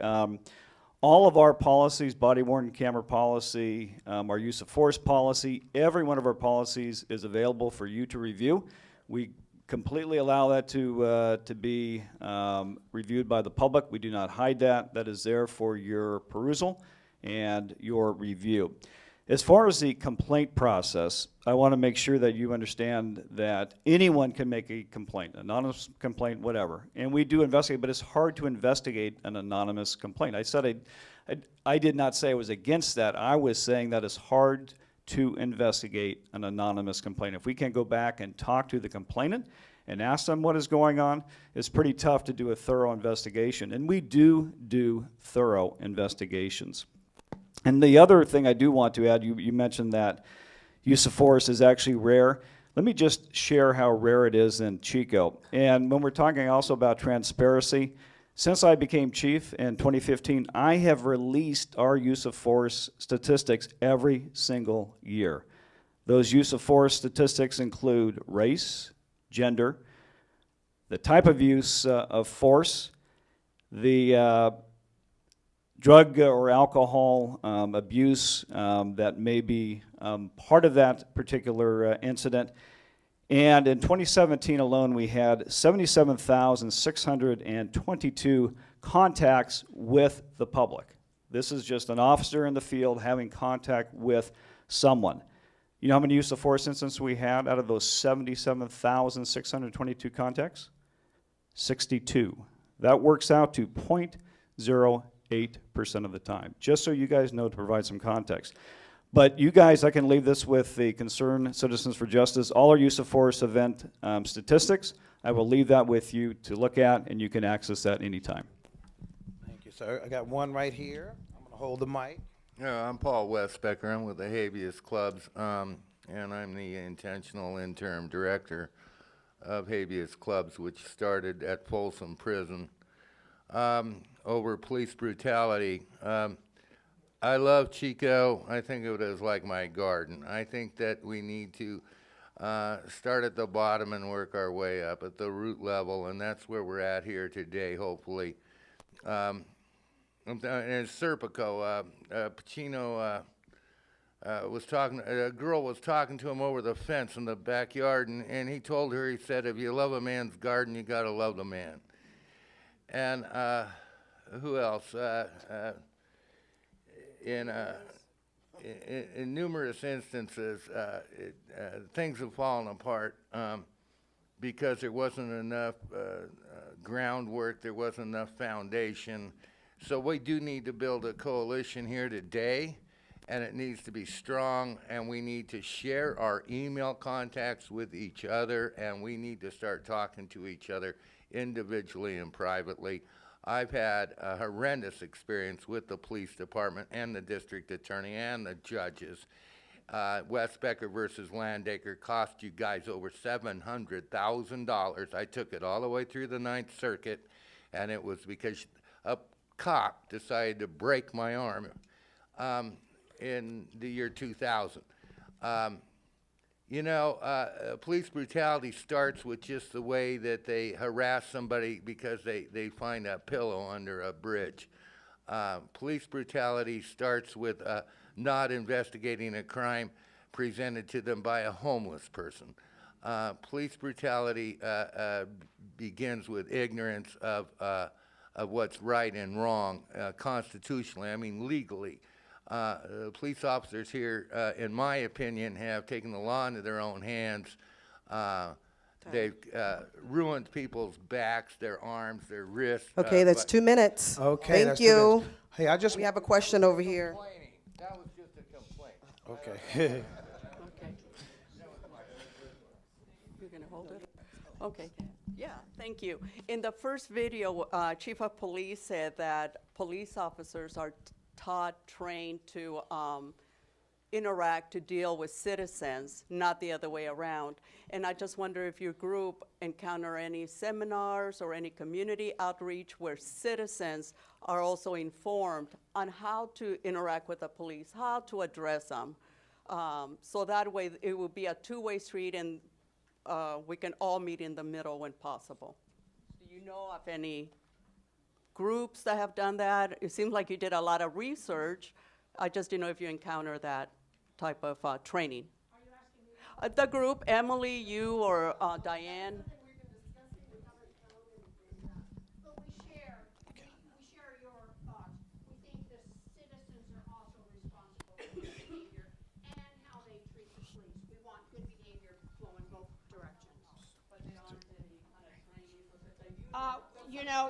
Speaker 6: All of our policies, body-worn camera policy, our use of force policy, every one of our policies is available for you to review. We completely allow that to be reviewed by the public. We do not hide that. That is there for your perusal and your review. As far as the complaint process, I want to make sure that you understand that anyone can make a complaint, anonymous complaint, whatever. And we do investigate, but it's hard to investigate an anonymous complaint. I said I did not say I was against that. I was saying that it's hard to investigate an anonymous complaint. If we can't go back and talk to the complainant and ask them what is going on, it's pretty tough to do a thorough investigation. And we do thorough investigations. And the other thing I do want to add, you mentioned that use of force is actually rare. Let me just share how rare it is in Chico. And when we're talking also about transparency, since I became chief in 2015, I have released our use of force statistics every single year. Those use of force statistics include race, gender, the type of use of force, the drug or alcohol abuse that may be part of that particular incident. And in 2017 alone, we had 77,622 contacts with the public. This is just an officer in the field having contact with someone. You know how many use of force incidents we had out of those 77,622 contacts? 62. That works out to 0.08% of the time, just so you guys know, to provide some context. But you guys, I can leave this with the Concerned Citizens for Justice, all our use of force event statistics. I will leave that with you to look at, and you can access that anytime.
Speaker 5: Thank you, sir. I got one right here. I'm going to hold the mic.
Speaker 16: I'm Paul Westbecker. I'm with the Habeas Clubs, and I'm the intentional interim director of Habeas Clubs, which started at Folsom Prison. Over police brutality. I love Chico. I think of it as like my garden. I think that we need to start at the bottom and work our way up at the root level, and that's where we're at here today, hopefully. And Serpico, Pacino was talking, a girl was talking to him over the fence in the backyard, and he told her, he said, if you love a man's garden, you gotta love the man. And who else? In numerous instances, things have fallen apart because there wasn't enough groundwork, there wasn't enough foundation. So we do need to build a coalition here today, and it needs to be strong, and we need to share our email contacts with each other, and we need to start talking to each other individually and privately. I've had a horrendous experience with the police department and the district attorney and the judges. West Becker versus Landacre cost you guys over $700,000. I took it all the way through the Ninth Circuit, and it was because a cop decided to break my arm in the year 2000. Police brutality starts with just the way that they harass somebody because they find a pillow under a bridge. Police brutality starts with not investigating a crime presented to them by a homeless person. Police brutality begins with ignorance of what's right and wrong constitutionally, I mean legally. Police officers here, in my opinion, have taken the law into their own hands. They've ruined people's backs, their arms, their wrists.
Speaker 20: Okay, that's 2 minutes.
Speaker 5: Okay,
Speaker 20: Thank
Speaker 5: that's 2
Speaker 20: you.
Speaker 5: minutes. Hey,
Speaker 20: We have a question over here.
Speaker 16: That was just a complaint.
Speaker 5: Okay.
Speaker 2: Okay. You're going to hold it? Okay. Yeah, thank you. In the first video, Chief of Police said that police officers are taught, trained to interact, to deal with citizens, not the other way around. And I just wonder if your group encounter any seminars or any community outreach where citizens are also informed on how to interact with the police, how to address them. So that way it will be a two-way street, and we can all meet in the middle when possible. Do you know of any groups that have done that? It seems like you did a lot of research. I just didn't know if you encounter that type of training. Are you asking me? The group, Emily, you, or Diane.
Speaker 3: But we share your thoughts. We think the citizens are also responsible for their behavior and how they treat the police. We want good behavior flow in both directions. But there aren't any kind of training for the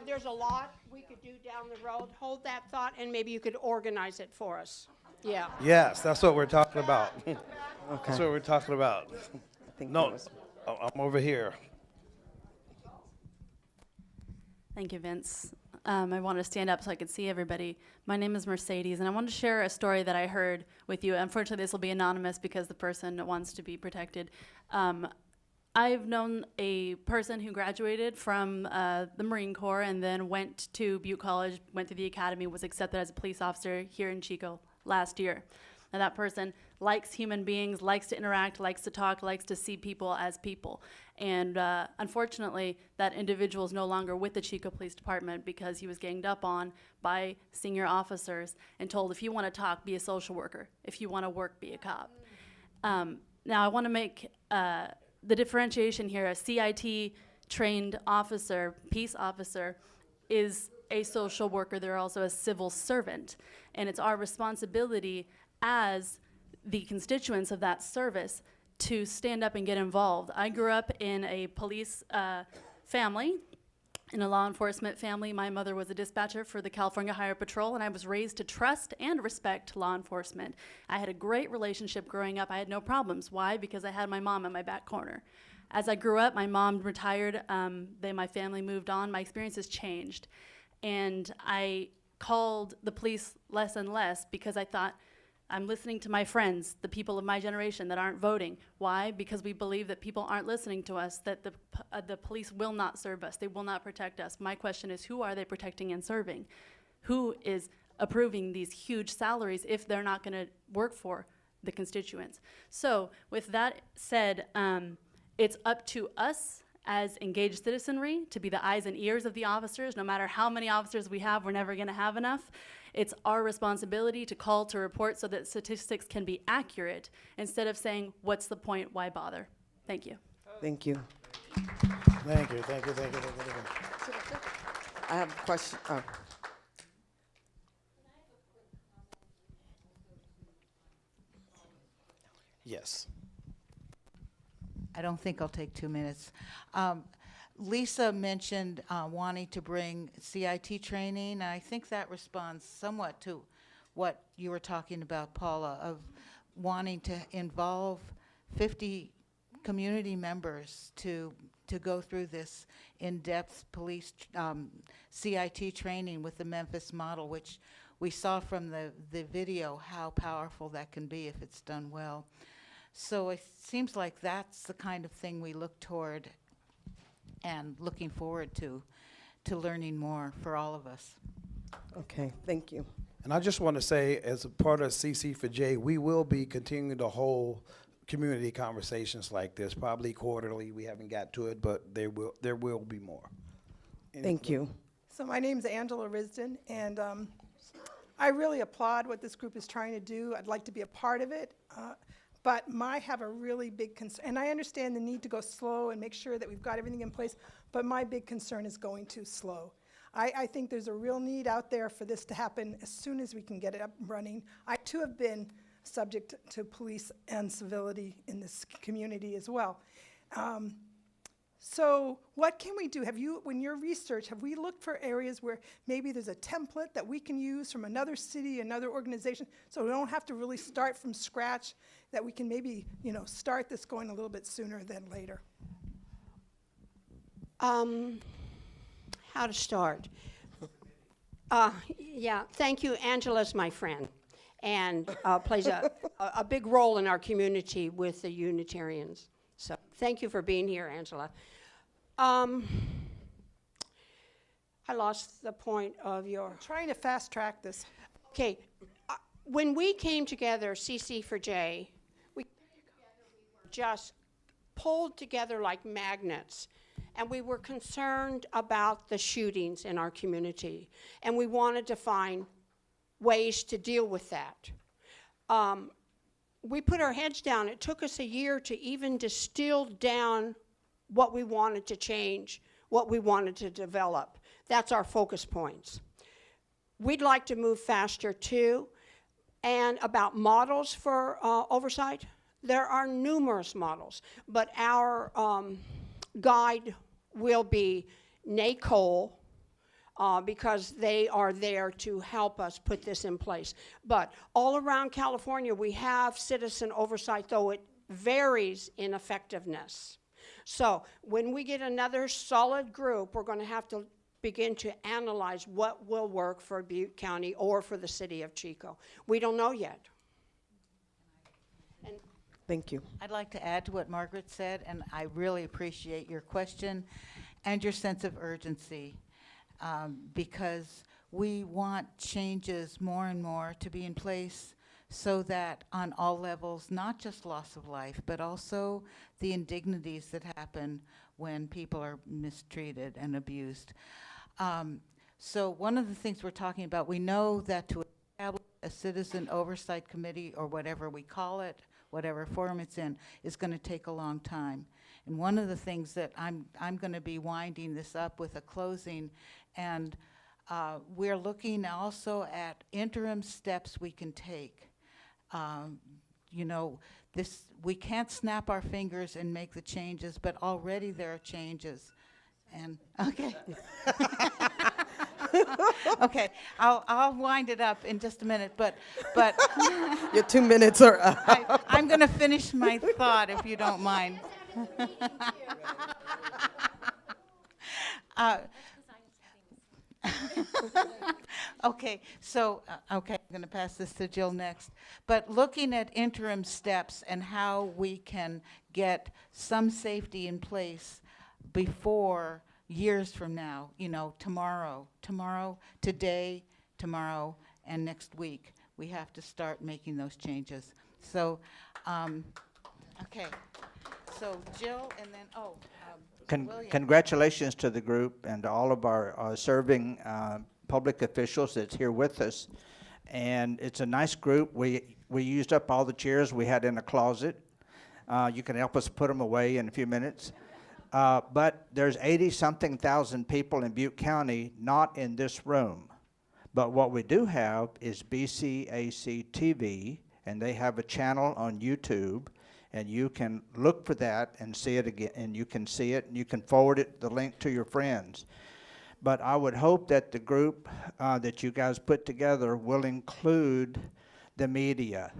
Speaker 3: there's a lot we could do down the road. Hold that thought, and maybe you could organize it for us. Yeah.
Speaker 5: Yes, that's what we're talking about. That's what we're talking about. No, I'm over here.
Speaker 17: Thank you, Vince. I want to stand up so I can see everybody. My name is Mercedes, and I want to share a story that I heard with you. Unfortunately, this will be anonymous because the person wants to be protected. I've known a person who graduated from the Marine Corps and then went to Butte College, went to the academy, was accepted as a police officer here in Chico last year. Now that person likes human beings, likes to interact, likes to talk, likes to see people as people. And unfortunately, that individual is no longer with the Chico Police Department because he was ganged up on by senior officers and told, if you want to talk, be a social worker. If you want to work, be a cop. Now I want to make the differentiation here. A CIT trained officer, peace officer, is a social worker. They're also a civil servant. And it's our responsibility as the constituents of that service to stand up and get involved. I grew up in a police family, in a law enforcement family. My mother was a dispatcher for the California Highway Patrol, and I was raised to trust and respect law enforcement. I had a great relationship growing up. I had no problems. Why? Because I had my mom in my back corner. As I grew up, my mom retired. My family moved on. My experiences changed. And I called the police less and less because I thought, I'm listening to my friends, the people of my generation that aren't voting. Why? Because we believe that people aren't listening to us, that the police will not serve us. They will not protect us. My question is, who are they protecting and serving? Who is approving these huge salaries if they're not going to work for the constituents? So with that said, it's up to us as engaged citizenry to be the eyes and ears of the officers. No matter how many officers we have, we're never going to have enough. It's our responsibility to call, to report, so that statistics can be accurate instead of saying, what's the point, why bother? Thank you.
Speaker 20: Thank you.
Speaker 5: Thank you, thank you, thank you, thank you, thank you.
Speaker 20: I have a question. Oh.
Speaker 5: Yes.
Speaker 9: I don't think I'll take 2 minutes. Lisa mentioned wanting to bring CIT training, and I think that responds somewhat to what you were talking about, Paula, of wanting to involve 50 community members to go through this in-depth police CIT training with the Memphis model, which we saw from the video how powerful that can be if it's done well. So it seems like that's the kind of thing we look toward and looking forward to learning more for all of us.
Speaker 20: Okay, thank you.
Speaker 5: And I just want to say, as a part of CC for J, we will be continuing to hold community conversations like this, probably quarterly. We haven't got to it, but there will be more.
Speaker 20: Thank you.
Speaker 18: So my name's Angela Risden, and I really applaud what this group is trying to do. I'd like to be a part of it, but I have a really big concern, and I understand the need to go slow and make sure that we've got everything in place, but my big concern is going too slow. I think there's a real need out there for this to happen as soon as we can get it up and running. I too have been subject to police and civility in this community as well. So what can we do? When your research, have we looked for areas where maybe there's a template that we can use from another city, another organization, so we don't have to really start from scratch, that we can maybe, start this going a little bit sooner than later?
Speaker 3: How to start? Yeah, thank you. Angela's my friend and plays a big role in our community with the Unitarians. So thank you for being here, Angela. I lost the point of your...
Speaker 18: I'm trying to fast track this.
Speaker 3: Okay, when we came together, CC for J, we were just pulled together like magnets. And we were concerned about the shootings in our community. And we wanted to find ways to deal with that. We put our heads down. It took us a year to even distill down what we wanted to change, what we wanted to develop. That's our focus points. We'd like to move faster too. And about models for oversight, there are numerous models, but our guide will be NACOL, because they are there to help us put this in place. But all around California, we have citizen oversight, though it varies in effectiveness. So when we get another solid group, we're going to have to begin to analyze what will work for Butte County or for the city of Chico. We don't know yet.
Speaker 20: Thank you.
Speaker 9: I'd like to add to what Margaret said, and I really appreciate your question and your sense of urgency, because we want changes more and more to be in place so that on all levels, not just loss of life, but also the indignities that happen when people are mistreated and abused. So one of the things we're talking about, we know that to establish a citizen oversight committee, or whatever we call it, whatever form it's in, is going to take a long time. And one of the things that I'm going to be winding this up with a closing, and we're looking also at interim steps we can take. We can't snap our fingers and make the changes, but already there are changes. And okay. Okay, I'll wind it up in just a minute, but
Speaker 20: your 2 minutes are up.
Speaker 9: I'm going to finish my thought if you don't mind. Okay, so okay, I'm going to pass this to Jill next. But looking at interim steps and how we can get some safety in place before years from now, tomorrow, today, tomorrow, and next week, we have to start making those changes. So, okay, so Jill, and then, William.
Speaker 19: Congratulations to the group and to all of our serving public officials that's here with us. And it's a nice group. We used up all the chairs we had in the closet. You can help us put them away in a few minutes. But there's 80-something thousand people in Butte County not in this room. But what we do have is BCAC TV, and they have a channel on YouTube, and you can look for that and see it again, and you can see it, and you can forward it, the link, to your friends. But I would hope that the group that you guys put together will include the media,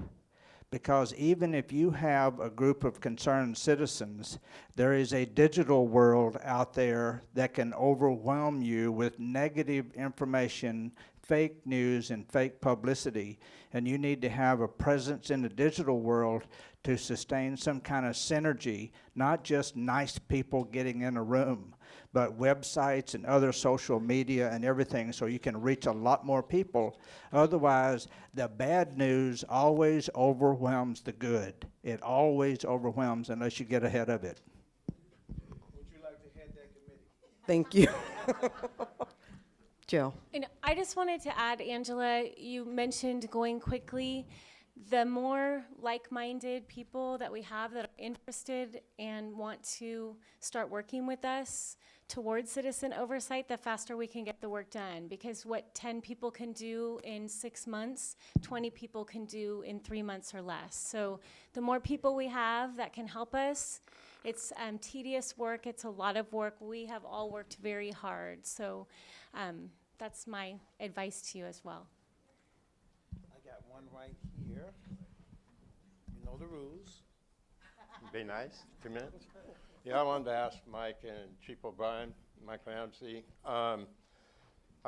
Speaker 19: because even if you have a group of concerned citizens, there is a digital world out there that can overwhelm you with negative information, fake news, and fake publicity. And you need to have a presence in the digital world to sustain some kind of synergy, not just nice people getting in a room, but websites and other social media and everything, so you can reach a lot more people. Otherwise, the bad news always overwhelms the good. It always overwhelms unless you get ahead of it.
Speaker 5: Would you like to head that committee?
Speaker 20: Thank you. Jill.
Speaker 4: And I just wanted to add, Angela, you mentioned going quickly. The more like-minded people that we have that are interested and want to start working with us towards citizen oversight, the faster we can get the work done. Because what 10 people can do in 6 months, 20 people can do in 3 months or less. So the more people we have that can help us, it's tedious work, it's a lot of work. We have all worked very hard. So that's my advice to you as well.
Speaker 5: I got one right here. You know the rules.
Speaker 21: Be nice, 2 minutes. Yeah, I wanted to ask Mike and Chief O'Brien, Mike Ramsey. I'm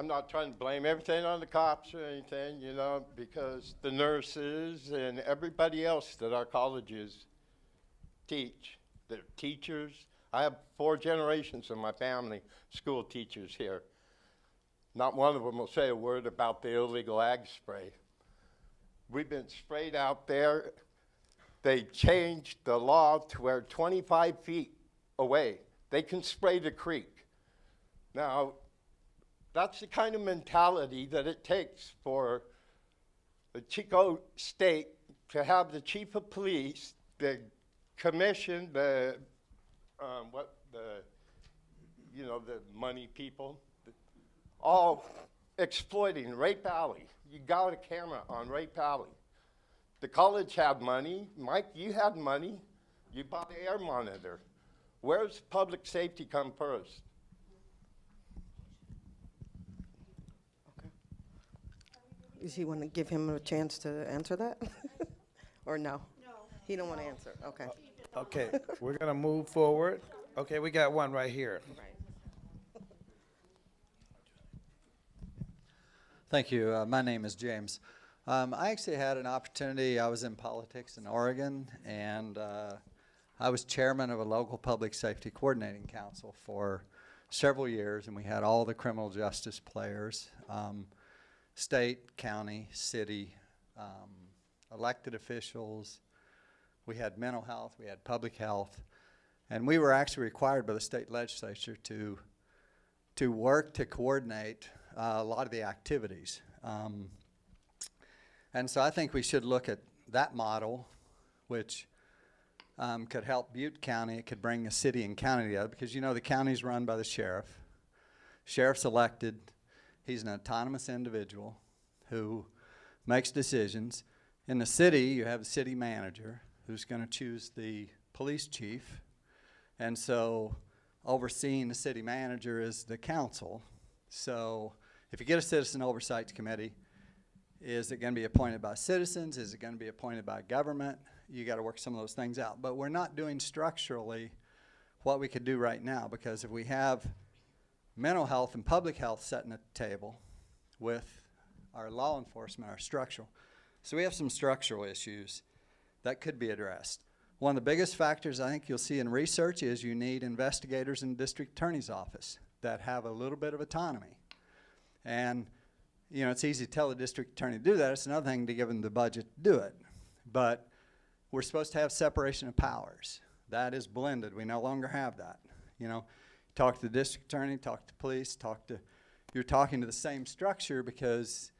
Speaker 21: not trying to blame everything on the cops or anything, you know, because the nurses and everybody else that our colleges teach, the teachers. I have 4 generations of my family school teachers here. Not one of them will say a word about the illegal ag spray. We've been sprayed out there. They changed the law to where 25 feet away, they can spray the creek. Now, that's the kind of mentality that it takes for the Chico State to have the chief of police, the commission, the money people, all exploiting Rape Alley. You got a camera on Rape Alley. The college had money. Mike, you had money. You bought an air monitor. Where's public safety come first?
Speaker 20: Okay. Does he want to give him a chance to answer that? Or no? No. He don't want to answer. Okay.
Speaker 5: Okay, we're going to move forward. Okay, we got one right here.
Speaker 22: Thank you. My name is James. I actually had an opportunity. I was in politics in Oregon, and I was chairman of a local public safety coordinating council for several years, and we had all the criminal justice players, state, county, city, elected officials. We had mental health, we had public health, and we were actually required by the state legislature to work to coordinate a lot of the activities. And so I think we should look at that model, which could help Butte County. It could bring the city and county together, because you know the county's run by the sheriff. Sheriff's elected. He's an autonomous individual who makes decisions. In the city, you have a city manager who's going to choose the police chief. And so overseeing the city manager is the council. So if you get a citizen oversight committee, is it going to be appointed by citizens? Is it going to be appointed by government? You got to work some of those things out. But we're not doing structurally what we could do right now, because if we have mental health and public health sitting at the table with our law enforcement, our structural. So we have some structural issues that could be addressed. One of the biggest factors I think you'll see in research is you need investigators in the district attorney's office that have a little bit of autonomy. And you know, it's easy to tell the district attorney to do that. It's another thing to give them the budget to do it. But we're supposed to have separation of powers. That is blended. We no longer have that. You know, talk to the district attorney, talk to police, you're talking to the same structure because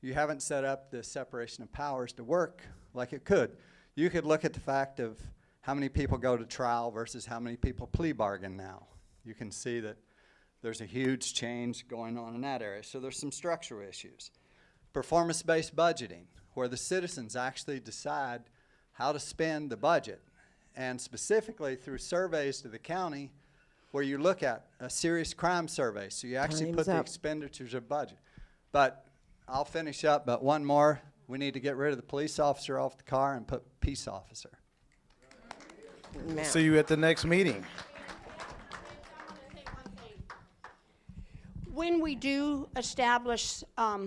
Speaker 22: you haven't set up the separation of powers to work like it could. You could look at the fact of how many people go to trial versus how many people plea bargain now. You can see that there's a huge change going on in that area. So there's some structural issues. Performance-based budgeting, where the citizens actually decide how to spend the budget, and specifically through surveys to the county, where you look at a serious crime survey. So you actually put the expenditures of budget. But I'll finish up, but one more. We need to get rid of the police officer off the car and put peace officer.
Speaker 5: See you at the next meeting.
Speaker 3: When we do establish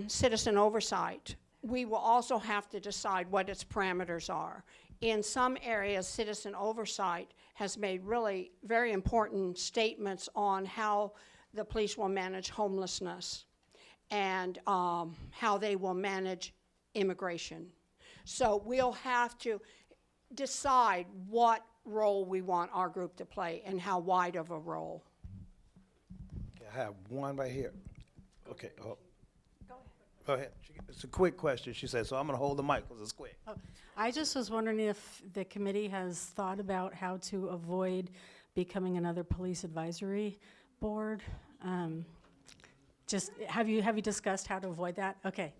Speaker 3: citizen oversight, we will also have to decide what its parameters are. In some areas, citizen oversight has made really very important statements on how the police will manage homelessness and how they will manage immigration. So we'll have to decide what role we want our group to play and how wide of a role.
Speaker 5: I have one right here. Okay. Oh. Go ahead. It's a quick question, she said, so I'm going to hold the mic because it's quick.
Speaker 15: Oh, I just was wondering if the committee has thought about how to avoid becoming another police advisory board. Just have you discussed how to avoid that? Okay.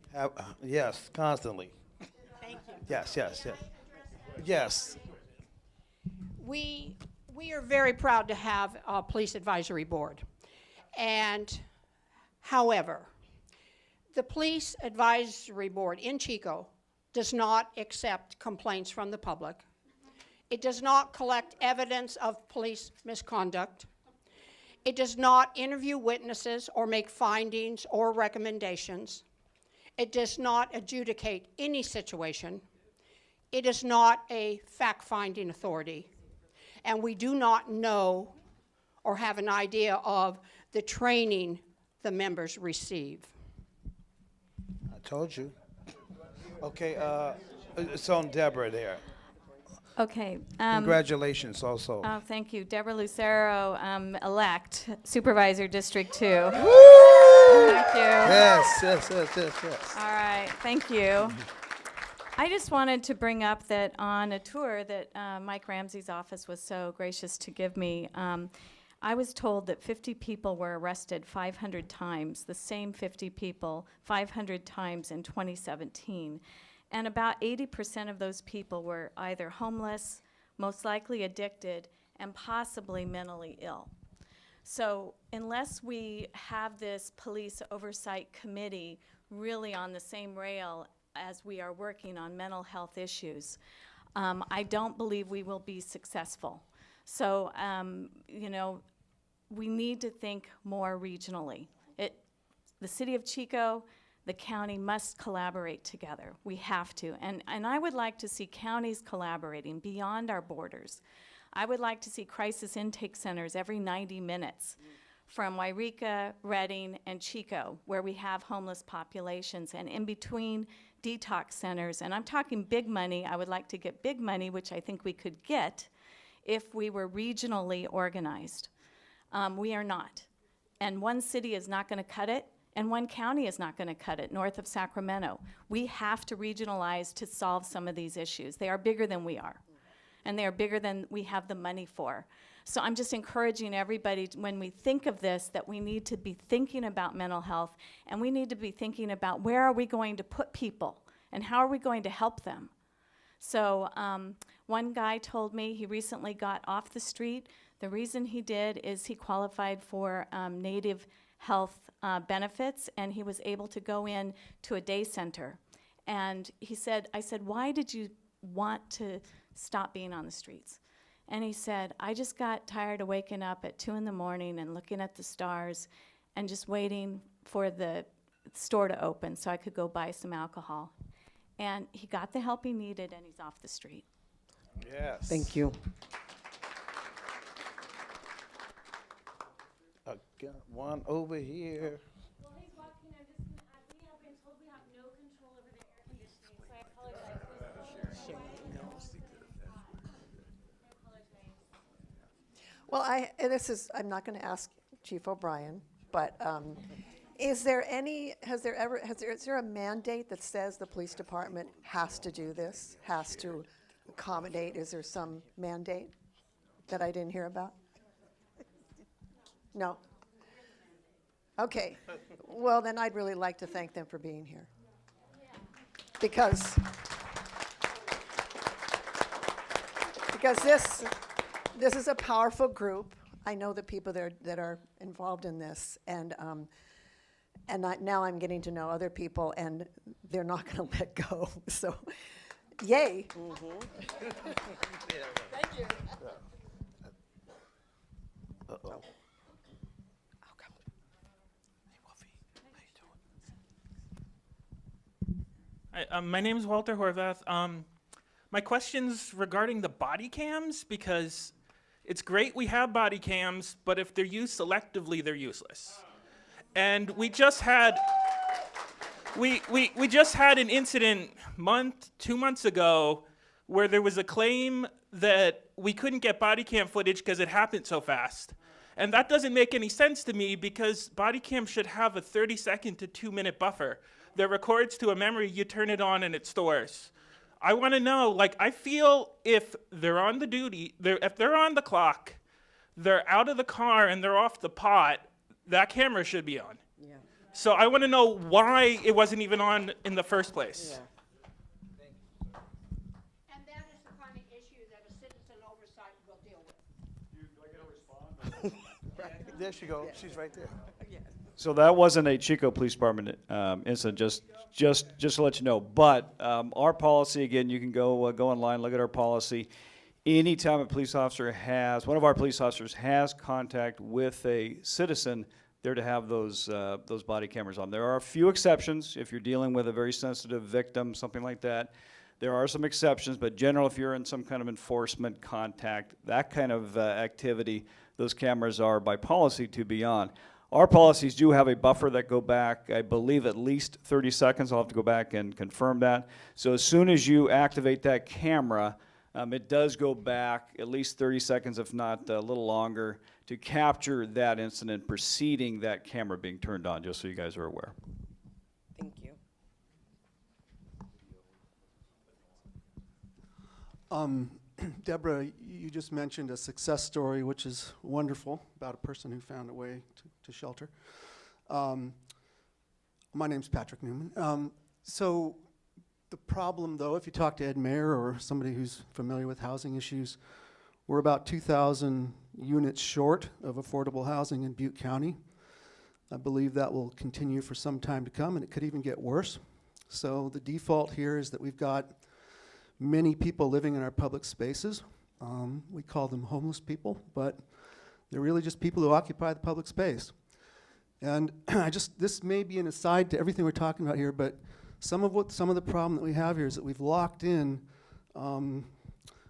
Speaker 5: Yes, constantly.
Speaker 3: Thank you.
Speaker 5: Yes, yes, yes. Yes.
Speaker 3: We are very proud to have a police advisory board. And however, the police advisory board in Chico does not accept complaints from the public. It does not collect evidence of police misconduct. It does not interview witnesses or make findings or recommendations. It does not adjudicate any situation. It is not a fact-finding authority. And we do not know or have an idea of the training the members receive.
Speaker 5: I told you. Okay, it's on Deborah there.
Speaker 13: Okay.
Speaker 5: Congratulations also.
Speaker 13: Oh, thank you. Deborah Lucero, elect Supervisor District 2. Thank you.
Speaker 5: Yes.
Speaker 13: All right, thank you. I just wanted to bring up that on a tour that Mike Ramsey's office was so gracious to give me, I was told that 50 people were arrested 500 times, the same 50 people 500 times in 2017. And about 80% of those people were either homeless, most likely addicted, and possibly mentally ill. So unless we have this police oversight committee really on the same rail as we are working on mental health issues, I don't believe we will be successful. So, you know, we need to think more regionally. The city of Chico, the county must collaborate together. We have to. And I would like to see counties collaborating beyond our borders. I would like to see crisis intake centers every 90 minutes from Wairika, Redding, and Chico, where we have homeless populations, and in between detox centers. And I'm talking big money. I would like to get big money, which I think we could get if we were regionally organized. We are not. And one city is not going to cut it, and one county is not going to cut it north of Sacramento. We have to regionalize to solve some of these issues. They are bigger than we are, and they are bigger than we have the money for. So I'm just encouraging everybody, when we think of this, that we need to be thinking about mental health, and we need to be thinking about where are we going to put people, and how are we going to help them. So one guy told me he recently got off the street. The reason he did is he qualified for Native health benefits, and he was able to go in to a day center. And he said, I said, why did you want to stop being on the streets? And he said, I just got tired of waking up at 2 in the morning and looking at the stars and just waiting for the store to open so I could go buy some alcohol. And he got the help he needed, and he's off the street.
Speaker 5: Yes.
Speaker 20: Thank you.
Speaker 5: I got one over here.
Speaker 4: Well, he's walking. We have been told we have no control over the air conditioning, so I apologize.
Speaker 14: Well, I'm not going to ask Chief O'Brien, but is there a mandate that says the police department has to do this, has to accommodate? Is there some mandate that I didn't hear about? No? Okay. Well, then I'd really like to thank them for being here. Because this is a powerful group. I know the people that are involved in this, and And now I'm getting to know other people, and they're not going to let go. So, yay. Thank you.
Speaker 5: Uh-oh.
Speaker 1: Hi, my name is Walter Horvath. My question's regarding the body cams, because it's great we have body cams, but if they're used selectively, they're useless. And we just had we just had an incident 2 months ago where there was a claim that we couldn't get body cam footage because it happened so fast. And that doesn't make any sense to me, because body cam should have a 30-second to 2-minute buffer that records to a memory, you turn it on and it stores. I want to know, like, I feel if they're on the duty, if they're on the clock, they're out of the car and they're off the pot, that camera should be on.
Speaker 20: Yeah.
Speaker 1: So I want to know why it wasn't even on in the first place.
Speaker 3: And that is the kind of issue that a citizen oversight will deal with.
Speaker 5: There she goes. She's right there.
Speaker 6: So that wasn't a Chico Police Department incident, just to let you know. But our policy, again, you can go online, look at our policy. Anytime a police officer one of our police officers has contact with a citizen, they're to have those body cameras on. There are a few exceptions if you're dealing with a very sensitive victim, something like that. There are some exceptions, but generally, if you're in some kind of enforcement contact, that kind of activity, those cameras are by policy to be on. Our policies do have a buffer that go back, I believe, at least 30 seconds. I'll have to go back and confirm that. So as soon as you activate that camera, it does go back at least 30 seconds, if not a little longer, to capture that incident preceding that camera being turned on, just so you guys are aware.
Speaker 20: Thank you.
Speaker 7: Deborah, you just mentioned a success story, which is wonderful, about a person who found a way to shelter. My name's Patrick Newman. So the problem, though, if you talk to Ed Mayer or somebody who's familiar with housing issues, we're about 2,000 units short of affordable housing in Butte County. I believe that will continue for some time to come, and it could even get worse. So the default here is that we've got many people living in our public spaces. We call them homeless people, but they're really just people who occupy the public space. And this may be an aside to everything we're talking about here, but some of the problem that we have here is that we've locked in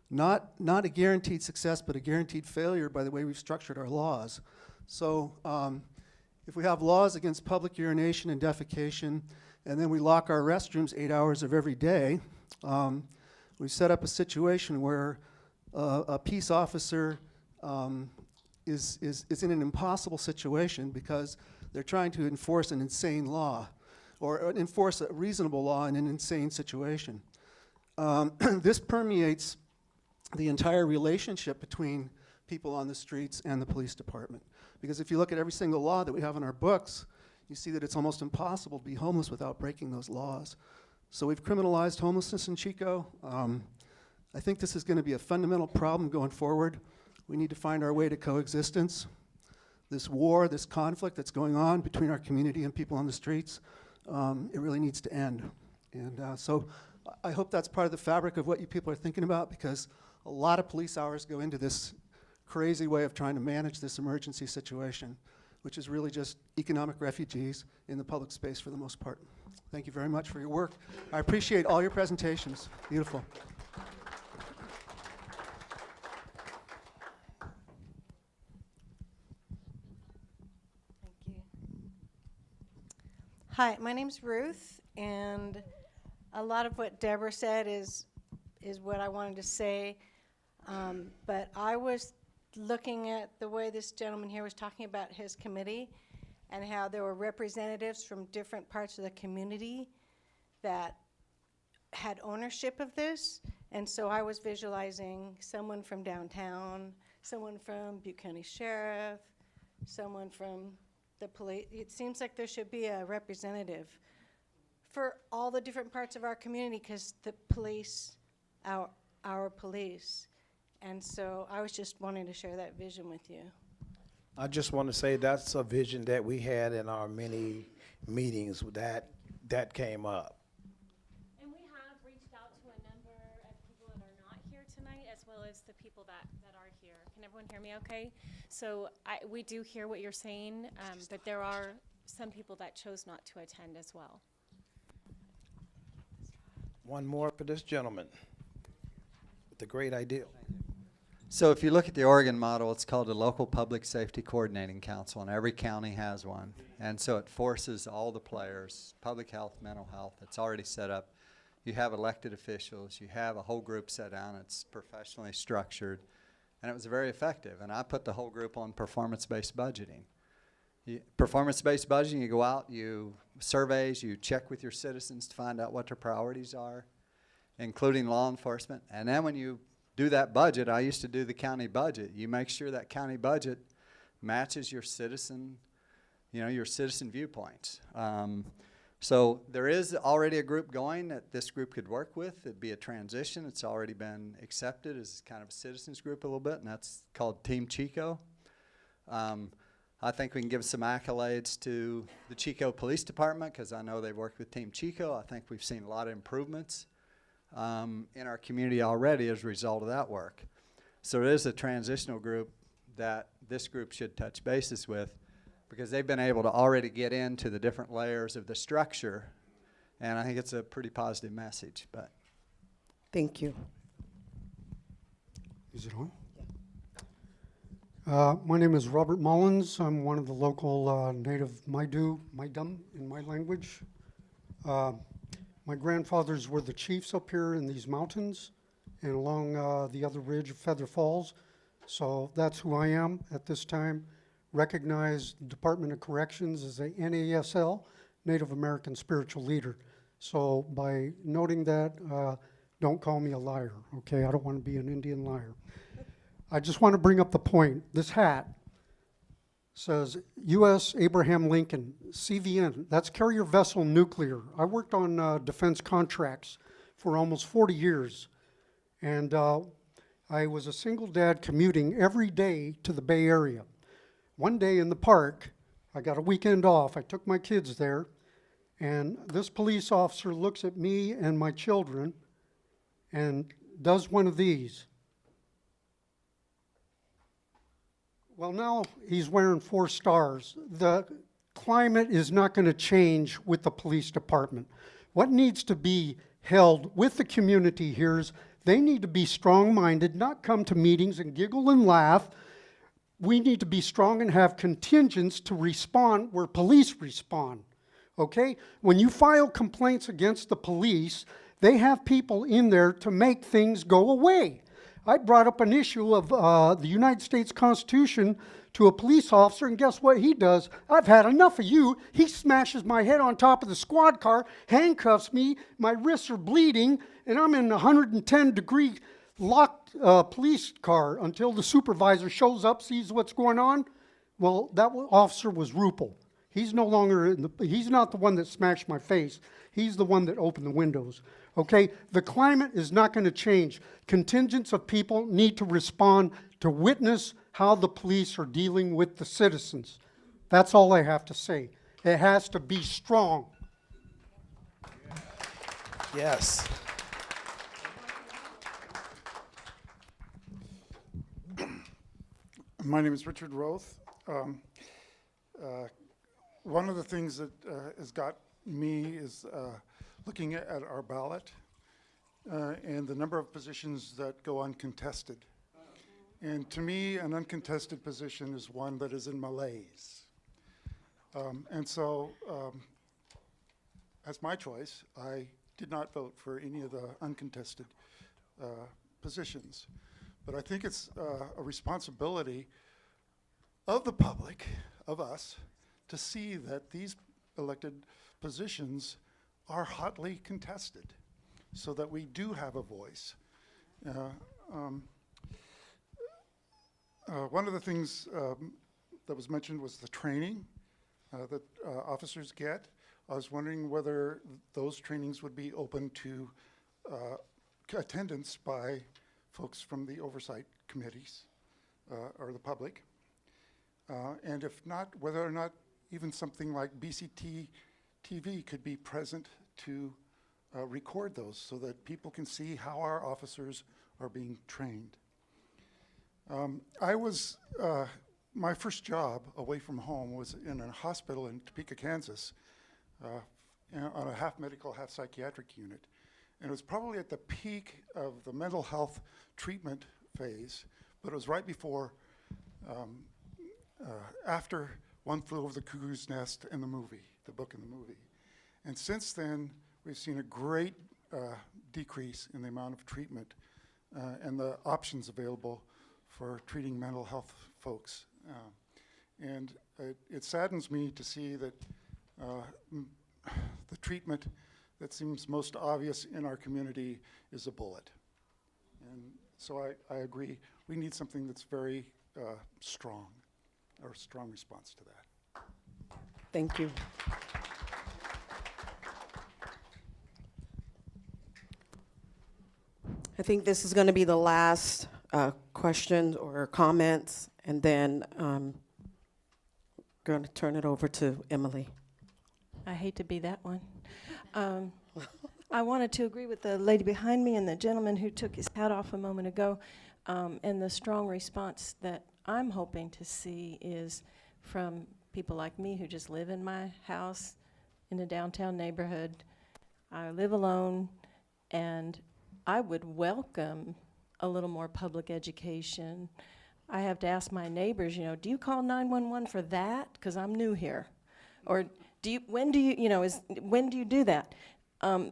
Speaker 7: not a guaranteed success, but a guaranteed failure by the way we've structured our laws. So if we have laws against public urination and defecation, and then we lock our restrooms 8 hours of every day, we set up a situation where a peace officer is in an impossible situation because they're trying to enforce an insane law or enforce a reasonable law in an insane situation. This permeates the entire relationship between people on the streets and the police department. Because if you look at every single law that we have in our books, you see that it's almost impossible to be homeless without breaking those laws. So we've criminalized homelessness in Chico. I think this is going to be a fundamental problem going forward. We need to find our way to coexistence. This war, this conflict that's going on between our community and people on the streets, it really needs to end. And so I hope that's part of the fabric of what you people are thinking about, because a lot of police hours go into this crazy way of trying to manage this emergency situation, which is really just economic refugees in the public space for the most part. Thank you very much for your work. I appreciate all your presentations. Beautiful.
Speaker 23: Thank you. Hi, my name's Ruth, and a lot of what Deborah said is what I wanted to say. But I was looking at the way this gentleman here was talking about his committee and how there were representatives from different parts of the community that had ownership of this. And so I was visualizing someone from downtown, someone from Butte County Sheriff, someone from the police. It seems like there should be a representative for all the different parts of our community, because the police, our police. And so I was just wanting to share that vision with you.
Speaker 5: I just want to say that's a vision that we had in our many meetings that came up.
Speaker 4: And we have reached out to a number of people that are not here tonight, as well as the people that are here. Can everyone hear me okay? So we do hear what you're saying, but there are some people that chose not to attend as well.
Speaker 5: One more for this gentleman with a great idea.
Speaker 22: So if you look at the Oregon model, it's called the Local Public Safety Coordinating Council, and every county has one. And so it forces all the players, public health, mental health, it's already set up. You have elected officials, you have a whole group set down, it's professionally structured, and it was very effective. And I put the whole group on performance-based budgeting. Performance-based budgeting, you go out, you surveys, you check with your citizens to find out what their priorities are, including law enforcement. And then when you do that budget, I used to do the county budget. You make sure that county budget matches your citizen, your citizen viewpoints. So there is already a group going that this group could work with. It'd be a transition. It's already been accepted as kind of a citizens group a little bit, and that's called Team Chico. I think we can give some accolades to the Chico Police Department because I know they've worked with Team Chico. I think we've seen a lot of improvements in our community already as a result of that work. So it is a transitional group that this group should touch bases with because they've been able to already get into the different layers of the structure, and I think it's a pretty positive message. But
Speaker 20: Thank you.
Speaker 8: Is it on? My name is Robert Mullins. I'm one of the local native Maidum in my language. My grandfathers were the chiefs up here in these mountains and along the other ridge of Feather Falls. So that's who I am at this time. Recognized Department of Corrections as a NASL, Native American Spiritual Leader. So by noting that, don't call me a liar, okay? I don't want to be an Indian liar. I just want to bring up the point. This hat says U.S. Abraham Lincoln, CVN. That's Carrier Vessel Nuclear. I worked on defense contracts for almost 40 years. And I was a single dad commuting every day to the Bay Area. One day in the park, I got a weekend off. I took my kids there. And this police officer looks at me and my children and does one of these. Well, now he's wearing 4 stars. The climate is not going to change with the police department. What needs to be held with the community here is they need to be strong-minded, not come to meetings and giggle and laugh. We need to be strong and have contingents to respond where police respond, okay? When you file complaints against the police, they have people in there to make things go away. I brought up an issue of the United States Constitution to a police officer, and guess what he does? I've had enough of you. He smashes my head on top of the squad car, handcuffs me, my wrists are bleeding, and I'm in a 110-degree locked police car until the supervisor shows up, sees what's going on. Well, that officer was Rupel. He's no longer, he's not the one that smashed my face. He's the one that opened the windows. Okay, the climate is not going to change. Contingents of people need to respond to witness how the police are dealing with the citizens. That's all I have to say. It has to be strong.
Speaker 5: Yes.
Speaker 10: My name is Richard Roth. One of the things that has got me is looking at our ballot and the number of positions that go uncontested. And to me, an uncontested position is one that is in malaise. And so, that's my choice. I did not vote for any of the uncontested positions. But I think it's a responsibility of the public, of us, to see that these elected positions are hotly contested so that we do have a voice. One of the things that was mentioned was the training that officers get. I was wondering whether those trainings would be open to attendance by folks from the oversight committees or the public. And if not, whether or not even something like BCT TV could be present to record those so that people can see how our officers are being trained. My first job away from home was in a hospital in Topeka, Kansas, on a half medical, half psychiatric unit. And it was probably at the peak of the mental health treatment phase, but it was right before, after One Flew Over the Cuckoo's Nest and the movie, the book and the movie. And since then, we've seen a great decrease in the amount of treatment and the options available for treating mental health folks. And it saddens me to see that the treatment that seems most obvious in our community is a bullet. And so I agree, we need something that's very strong, or a strong response to that.
Speaker 20: Thank you. I think this is going to be the last questions or comments, and then going to turn it over to Emily.
Speaker 11: I hate to be that one. I wanted to agree with the lady behind me and the gentleman who took his hat off a moment ago, and the strong response that I'm hoping to see is from people like me who just live in my house in a downtown neighborhood. I live alone, and I would welcome a little more public education. I have to ask my neighbors, do you call 911 for that? Because I'm new here. Or when do you do that?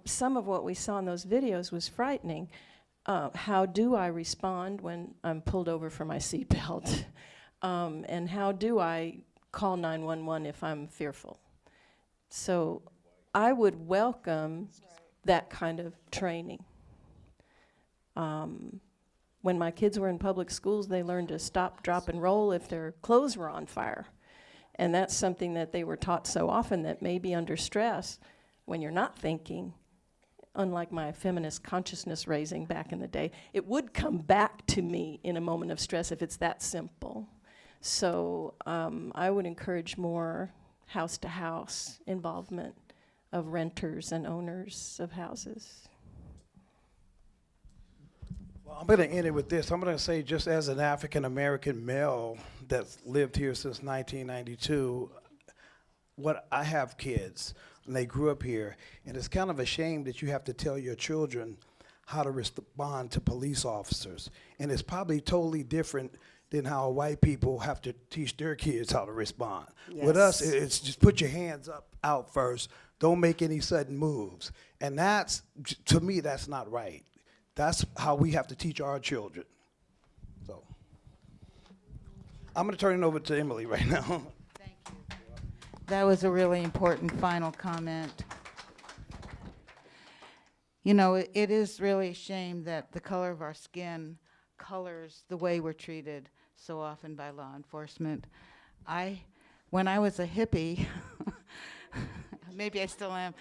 Speaker 11: Some of what we saw in those videos was frightening. How do I respond when I'm pulled over for my seatbelt? And how do I call 911 if I'm fearful? So I would welcome that kind of training. When my kids were in public schools, they learned to stop, drop, and roll if their clothes were on fire. And that's something that they were taught so often that maybe under stress, when you're not thinking, unlike my feminist consciousness raising back in the day, it would come back to me in a moment of stress if it's that simple. So I would encourage more house-to-house involvement of renters and owners of houses.
Speaker 5: Well, I'm going to end it with this. I'm going to say, just as an African-American male that's lived here since 1992, I have kids, and they grew up here, and it's kind of a shame that you have to tell your children how to respond to police officers. And it's probably totally different than how white people have to teach their kids how to respond.
Speaker 20: Yes.
Speaker 5: With us, it's just put your hands out first. Don't make any sudden moves. And that's, to me, that's not right. That's how we have to teach our children. So I'm going to turn it over to Emily right now.
Speaker 9: Thank you. That was a really important final comment. It is really a shame that the color of our skin colors the way we're treated so often by law enforcement. When I was a hippie, maybe I still am.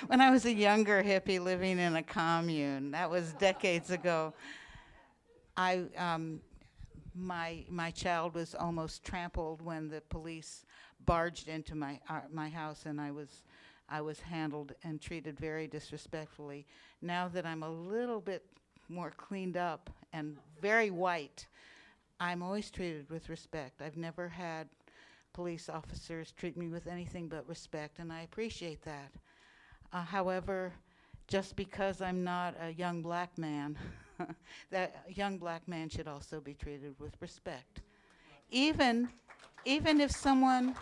Speaker 9: When I was a younger hippie living in a commune, that was decades ago, my child was almost trampled when the police barged into my house, and I was handled and treated very disrespectfully. Now that I'm a little bit more cleaned up and very white, I'm always treated with respect. I've never had police officers treat me with anything but respect, and I appreciate that. However, just because I'm not a young black man, that a young black man should also be treated with respect. Even if someone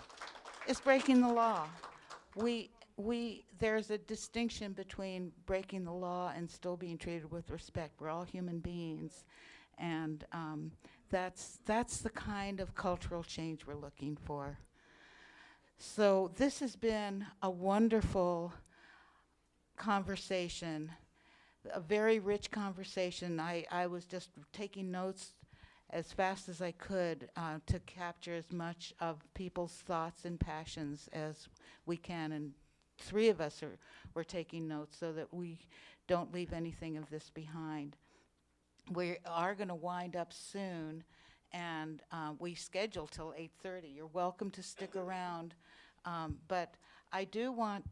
Speaker 9: is breaking the law, there's a distinction between breaking the law and still being treated with respect. We're all human beings, and that's the kind of cultural change we're looking for. So this has been a wonderful conversation, a very rich conversation. I was just taking notes as fast as I could to capture as much of people's thoughts and passions as we can, and three of us were taking notes so that we don't leave anything of this behind. we are going to wind up soon, and we schedule till 8:30. You're welcome to stick around, but I do want,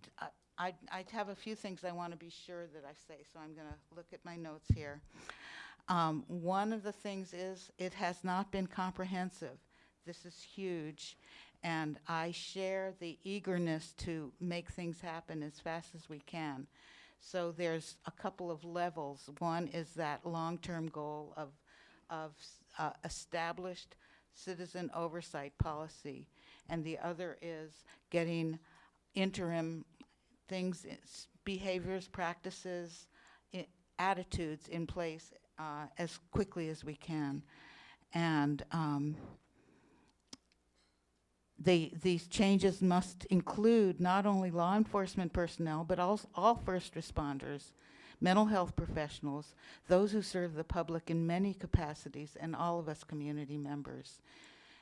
Speaker 9: I have a few things I want to be sure that I say, so I'm going to look at my notes here. One of the things is it has not been comprehensive. This is huge, and I share the eagerness to make things happen as fast as we can. So there's a couple of levels. One is that long-term goal of established citizen oversight policy, and the other is getting interim things, behaviors, practices, attitudes in place as quickly as we can. And these changes must include not only law enforcement personnel, but also all first responders, mental health professionals, those who serve the public in many capacities, and all of us community members.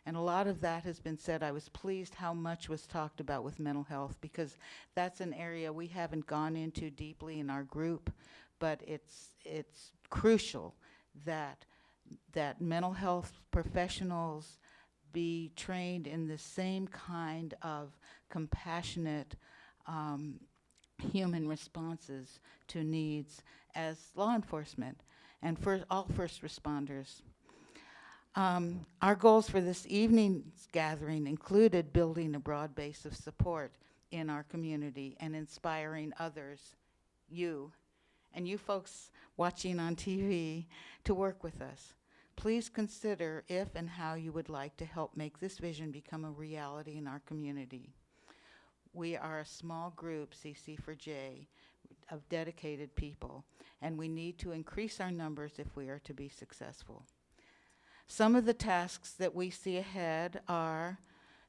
Speaker 9: And a lot of that has been said. I was pleased how much was talked about with mental health, because that's an area we haven't gone into deeply in our group, but it's crucial that mental health professionals be trained in the same kind of compassionate human responses to needs as law enforcement and for all first responders. Our goals for this evening's gathering included building a broad base of support in our community and inspiring others, you, and you folks watching on TV, to work with us. Please consider if and how you would like to help make this vision become a reality in our community. We are a small group, CC4J, of dedicated people, and we need to increase our numbers if we are to be successful. Some of the tasks that we see ahead are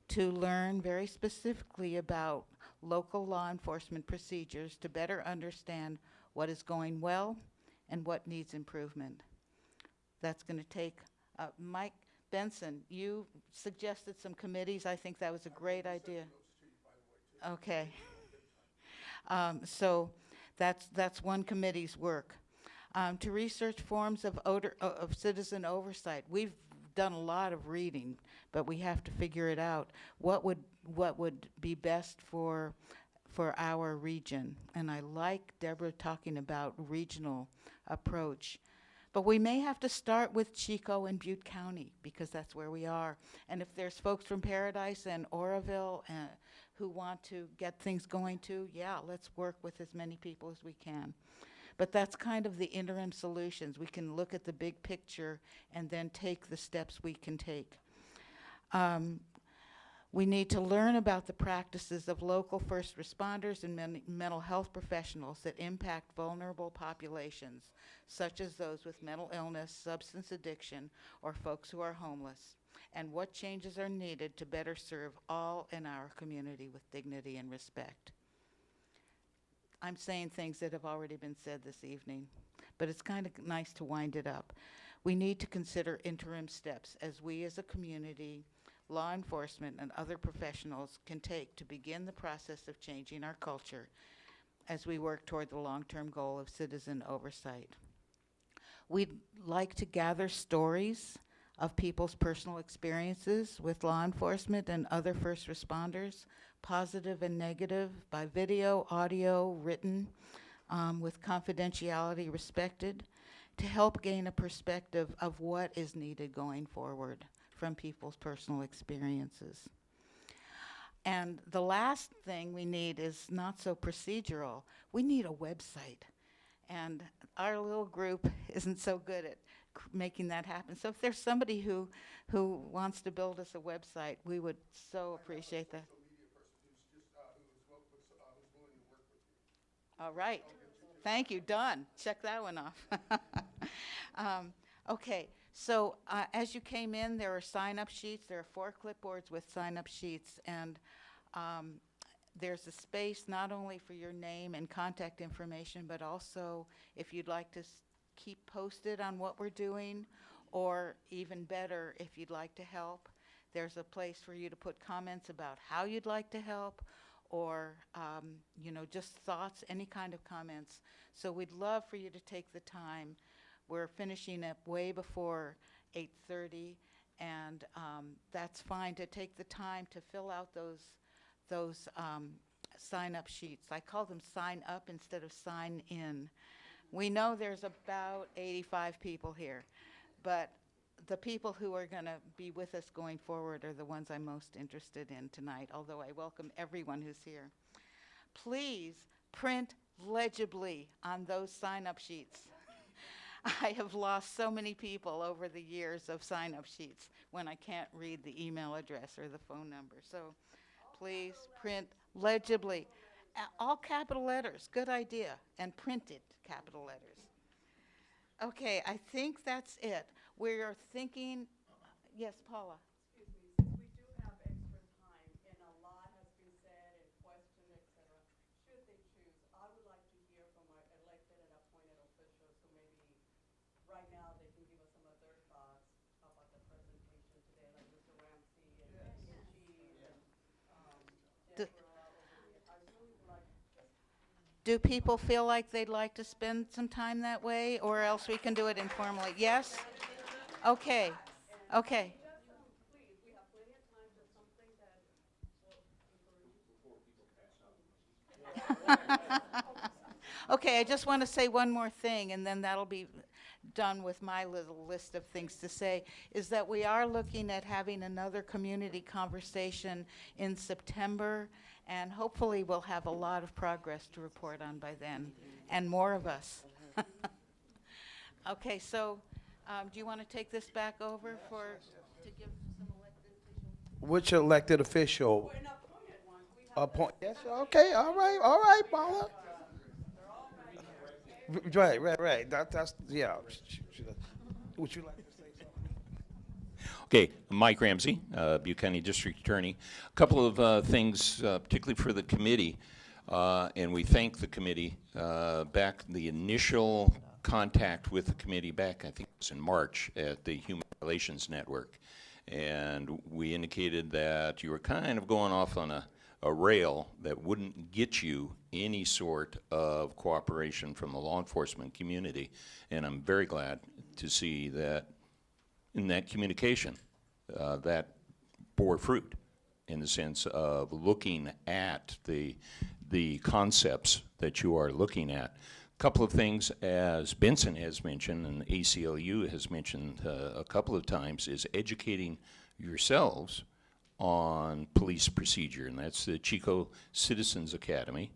Speaker 9: to learn very specifically about local law enforcement procedures to better understand what is going well and what needs improvement. That's going to take, Mike Benson, you suggested some committees. I think that was a great idea. Okay. So that's one committee's work. To research forms of citizen oversight. We've done a lot of reading, but we have to figure it out. What would be best for our region? And I like Deborah talking about regional approach. But we may have to start with Chico and Butte County, because that's where we are. And if there's folks from Paradise and Oroville who want to get things going too, yeah, let's work with as many people as we can. But that's kind of the interim solutions. We can look at the big picture and then take the steps we can take. We need to learn about the practices of local first responders and mental health professionals that impact vulnerable populations, such as those with mental illness, substance addiction, or folks who are homeless, and what changes are needed to better serve all in our community with dignity and respect. I'm saying things that have already been said this evening, but it's kind of nice to wind it up. We need to consider interim steps as we as a community, law enforcement, and other professionals can take to begin the process of changing our culture as we work toward the long-term goal of citizen oversight. We'd like to gather stories of people's personal experiences with law enforcement and other first responders, positive and negative, by video, audio, written, with confidentiality respected, to help gain a perspective of what is needed going forward from people's personal experiences. And the last thing we need is not so procedural. We need a website. And our little group isn't so good at making that happen. So if there's somebody who wants to build us a website, we would so appreciate that. All right. Thank you. Done. Check that one off. Okay. So as you came in, there are sign-up sheets. There are 4 clipboards with sign-up sheets. And there's a space not only for your name and contact information, but also if you'd like to keep posted on what we're doing, or even better, if you'd like to help, there's a place for you to put comments about how you'd like to help, or just thoughts, any kind of comments. So we'd love for you to take the time. We're finishing up way before 8:30, and that's fine to take the time to fill out those sign-up sheets. I call them sign up instead of sign in. We know there's about 85 people here, but the people who are going to be with us going forward are the ones I'm most interested in tonight, although I welcome everyone who's here. Please print legibly on those sign-up sheets. I have lost so many people over the years of sign-up sheets when I can't read the email address or the phone number. So please print legibly. All capital letters, good idea, and printed capital letters. Okay, I think that's it. We are thinking, yes, Paula. Do people feel like they'd like to spend some time that way, or else we can do it informally? Yes? Okay. Okay. Okay, I just want to say one more thing, and then that'll be done with my little list of things to say, is that we are looking at having another community conversation in September, and hopefully we'll have a lot of progress to report on by then, and more of us. Okay, so do you want to take this back over to give some elected officials?
Speaker 5: Which elected official? Yes, okay, all right, Paula. Right. That's, yeah. Would you like to say something?
Speaker 2: Okay, Mike Ramsey, Butte County District Attorney. A couple of things, particularly for the committee, and we thank the committee. Back the initial contact with the committee back, I think it was in March, at the Human Relations Network, and we indicated that you were kind of going off on a rail that wouldn't get you any sort of cooperation from the law enforcement community, and I'm very glad to see that in that communication that bore fruit in the sense of looking at the concepts that you are looking at. A couple of things, as Benson has mentioned and ACLU has mentioned a couple of times, is educating yourselves on police procedure, and that's the Chico Citizens Academy.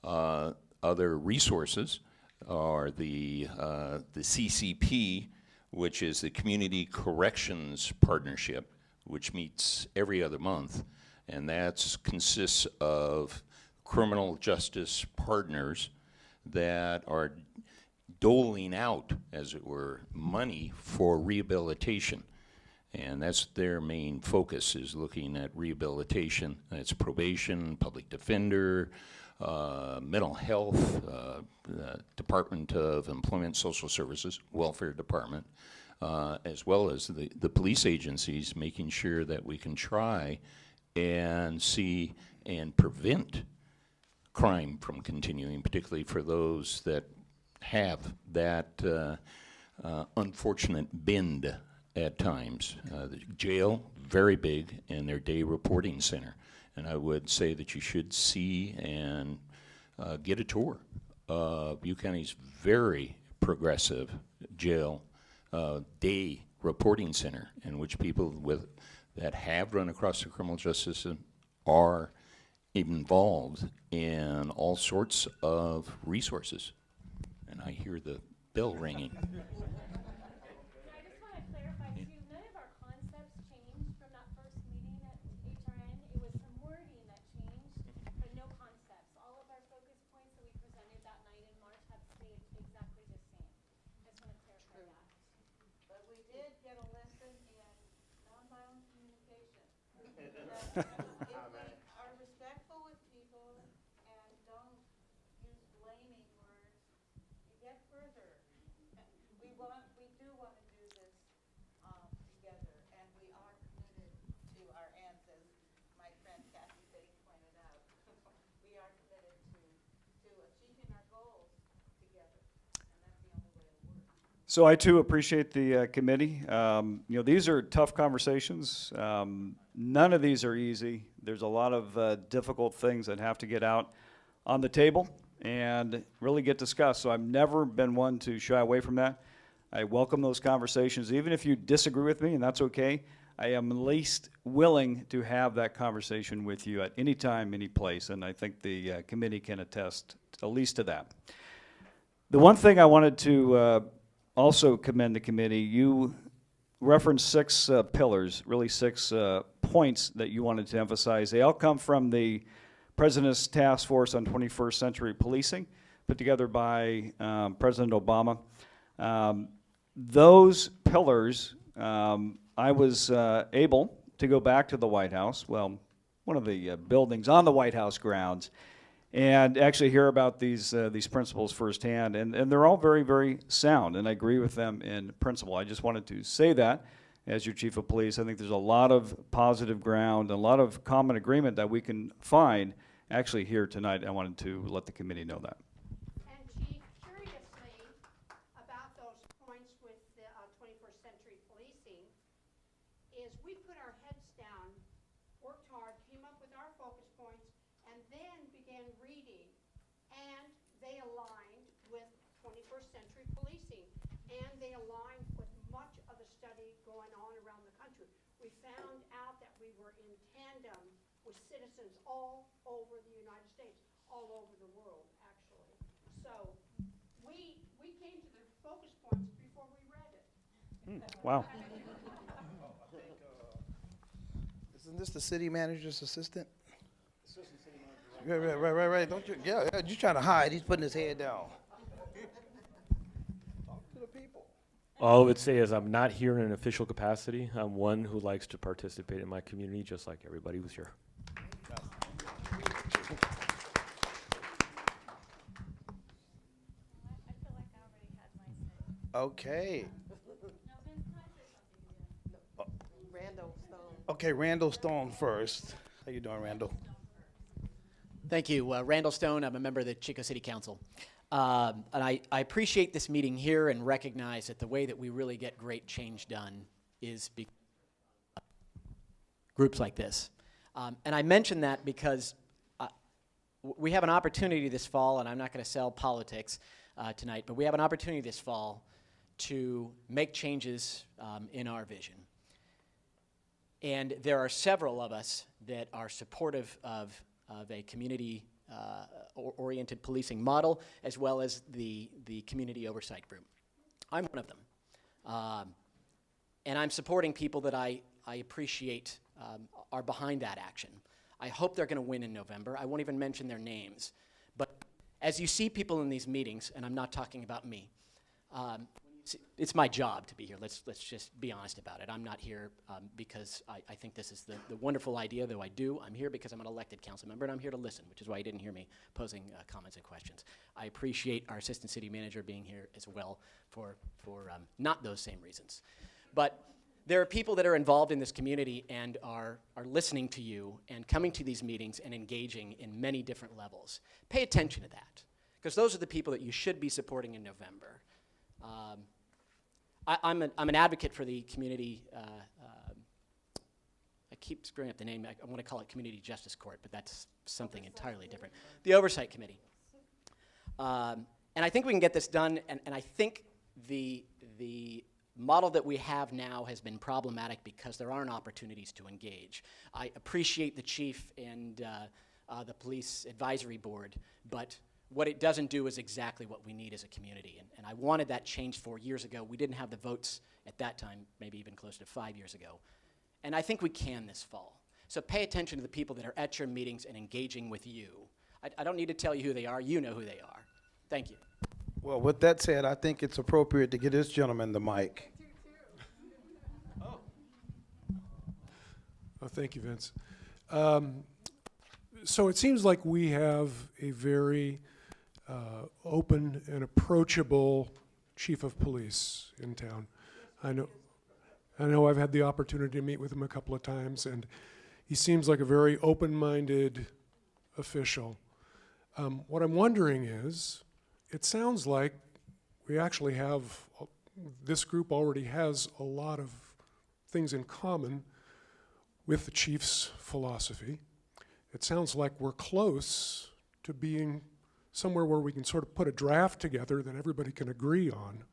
Speaker 2: Other resources are the CCP, which is the Community Corrections Partnership, which meets every other month, and that consists of criminal justice partners that are doling out, as it were, money for rehabilitation. And that's their main focus, is looking at rehabilitation. That's probation, public defender, mental health, Department of Employment Social Services, Welfare Department, as well as the police agencies, making sure that we can try and see and prevent crime from continuing, particularly for those that have that unfortunate bend at times. The jail, very big, and their day reporting center. And I would say that you should see and get a tour of Butte County's very progressive jail day reporting center, in which people that have run across the criminal justice system are involved in all sorts of resources. And I hear the bell ringing.
Speaker 9: If we are respectful with people and don't use blaming words, you get further. We do want to do this together, and we are committed to our ends, as my friend Kathy Fake pointed out. We are committed to achieving our goals together, and that's the only way it'll work.
Speaker 6: So I too appreciate the committee. These are tough conversations. None of these are easy. There's a lot of difficult things that have to get out on the table and really get discussed. So I've never been one to shy away from that. I welcome those conversations. Even if you disagree with me, and that's okay, I am at least willing to have that conversation with you at any time, any place, and I think the committee can attest at least to that. The one thing I wanted to also commend the committee, you referenced 6 pillars, really 6 points that you wanted to emphasize. They all come from the President's Task Force on 21st Century Policing, put together by President Obama. Those pillars, I was able to go back to the White House, well, one of the buildings on the White House grounds, and actually hear about these principles firsthand. And they're all very, very sound, and I agree with them in principle. I just wanted to say that as your chief of police. I think there's a lot of positive ground, a lot of common agreement that we can find actually here tonight. I wanted to let the committee know that.
Speaker 3: And Chief, curiously, about those points with the 21st century policing, is we put our heads down, worked hard, came up with our focus points, and then began reading, and they aligned with 21st century policing, and they aligned with much of the study going on around the country. We found out that we were in tandem with citizens all over the United States, all over the world, actually. So we came to the focus points before we read it.
Speaker 6: Wow.
Speaker 5: Isn't this the city manager's assistant? Right. Don't you? Yeah, you're trying to hide. He's putting his head down. Talk to the people.
Speaker 12: All I would say is I'm not here in an official capacity. I'm one who likes to participate in my community just like everybody who's here.
Speaker 5: Okay.
Speaker 20: Randall Stone.
Speaker 5: Okay, Randall Stone first. How you doing, Randall?
Speaker 16: Thank you. Randall Stone. I'm a member of the Chico City Council. And I appreciate this meeting here and recognize that the way that we really get great change done is groups like this. And I mention that because we have an opportunity this fall, and I'm not going to sell politics tonight, but we have an opportunity this fall to make changes in our vision. And there are several of us that are supportive of a community-oriented policing model, as well as the community oversight group. I'm one of them. And I'm supporting people that I appreciate are behind that action. I hope they're going to win in November. I won't even mention their names. But as you see people in these meetings, and I'm not talking about me, it's my job to be here. Let's just be honest about it. I'm not here because I think this is the wonderful idea, though I do. I'm here because I'm an elected council member, and I'm here to listen, which is why you didn't hear me posing comments and questions. I appreciate our assistant city manager being here as well for not those same reasons. But there are people that are involved in this community and are listening to you and coming to these meetings and engaging in many different levels. Pay attention to that, because those are the people that you should be supporting in November. I'm an advocate for the community. I keep screwing up the name. I want to call it Community Justice Court, but that's something entirely different. The Oversight Committee. And I think we can get this done, and I think the model that we have now has been problematic because there aren't opportunities to engage. I appreciate the chief and the police advisory board, but what it doesn't do is exactly what we need as a community. And I wanted that changed 4 years ago. We didn't have the votes at that time, maybe even close to 5 years ago. And I think we can this fall. So pay attention to the people that are at your meetings and engaging with you. I don't need to tell you who they are. You know who they are. Thank you.
Speaker 5: Well, with that said, I think it's appropriate to give this gentleman the mic.
Speaker 17: Oh, thank you, Vince. So it seems like we have a very open and approachable chief of police in town. I know I've had the opportunity to meet with him a couple of times, and he seems like a very open-minded official. What I'm wondering is, it sounds like we actually have this group already has a lot of things in common with the chief's philosophy. It sounds like we're close to being somewhere where we can sort of put a draft together that everybody can agree on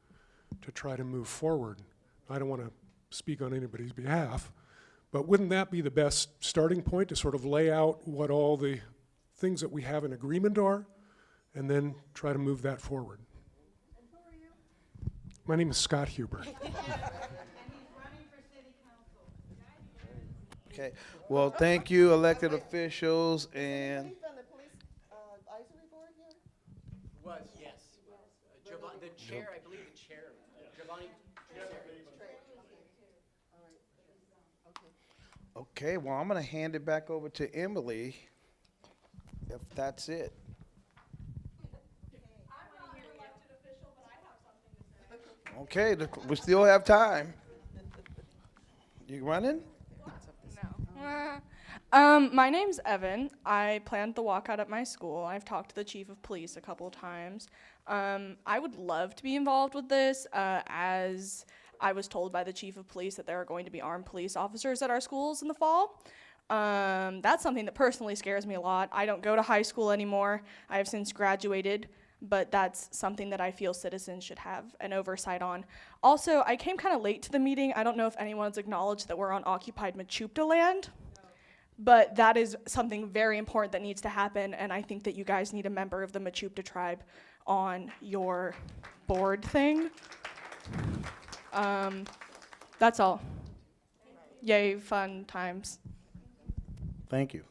Speaker 17: to try to move forward. I don't want to speak on anybody's behalf, but wouldn't that be the best starting point to sort of lay out what all the things that we have in agreement are, and then try to move that forward?
Speaker 14: And who are you?
Speaker 17: My name is Scott Huber.
Speaker 14: And he's running for city council.
Speaker 5: Okay, well, thank you, elected officials, and
Speaker 16: Was, yes. The chair, I believe the chair, Giovanni.
Speaker 5: okay, well, I'm gonna hand it back over to Emily, if that's it. Okay, we still have time. You running?
Speaker 18: My name's Evan. I planned the walkout at my school. I've talked to the chief of police a couple of times. I would love to be involved with this, as I was told by the chief of police that there are going to be armed police officers at our schools in the fall. That's something that personally scares me a lot. I don't go to high school anymore. I have since graduated, but that's something that I feel citizens should have an oversight on. Also, I came kind of late to the meeting. I don't know if anyone's acknowledged that we're on occupied Machupta land, but that is something very important that needs to happen, and I think that you guys need a member of the Machupta tribe on your board thing. That's all. Yay, fun times.
Speaker 5: Thank you.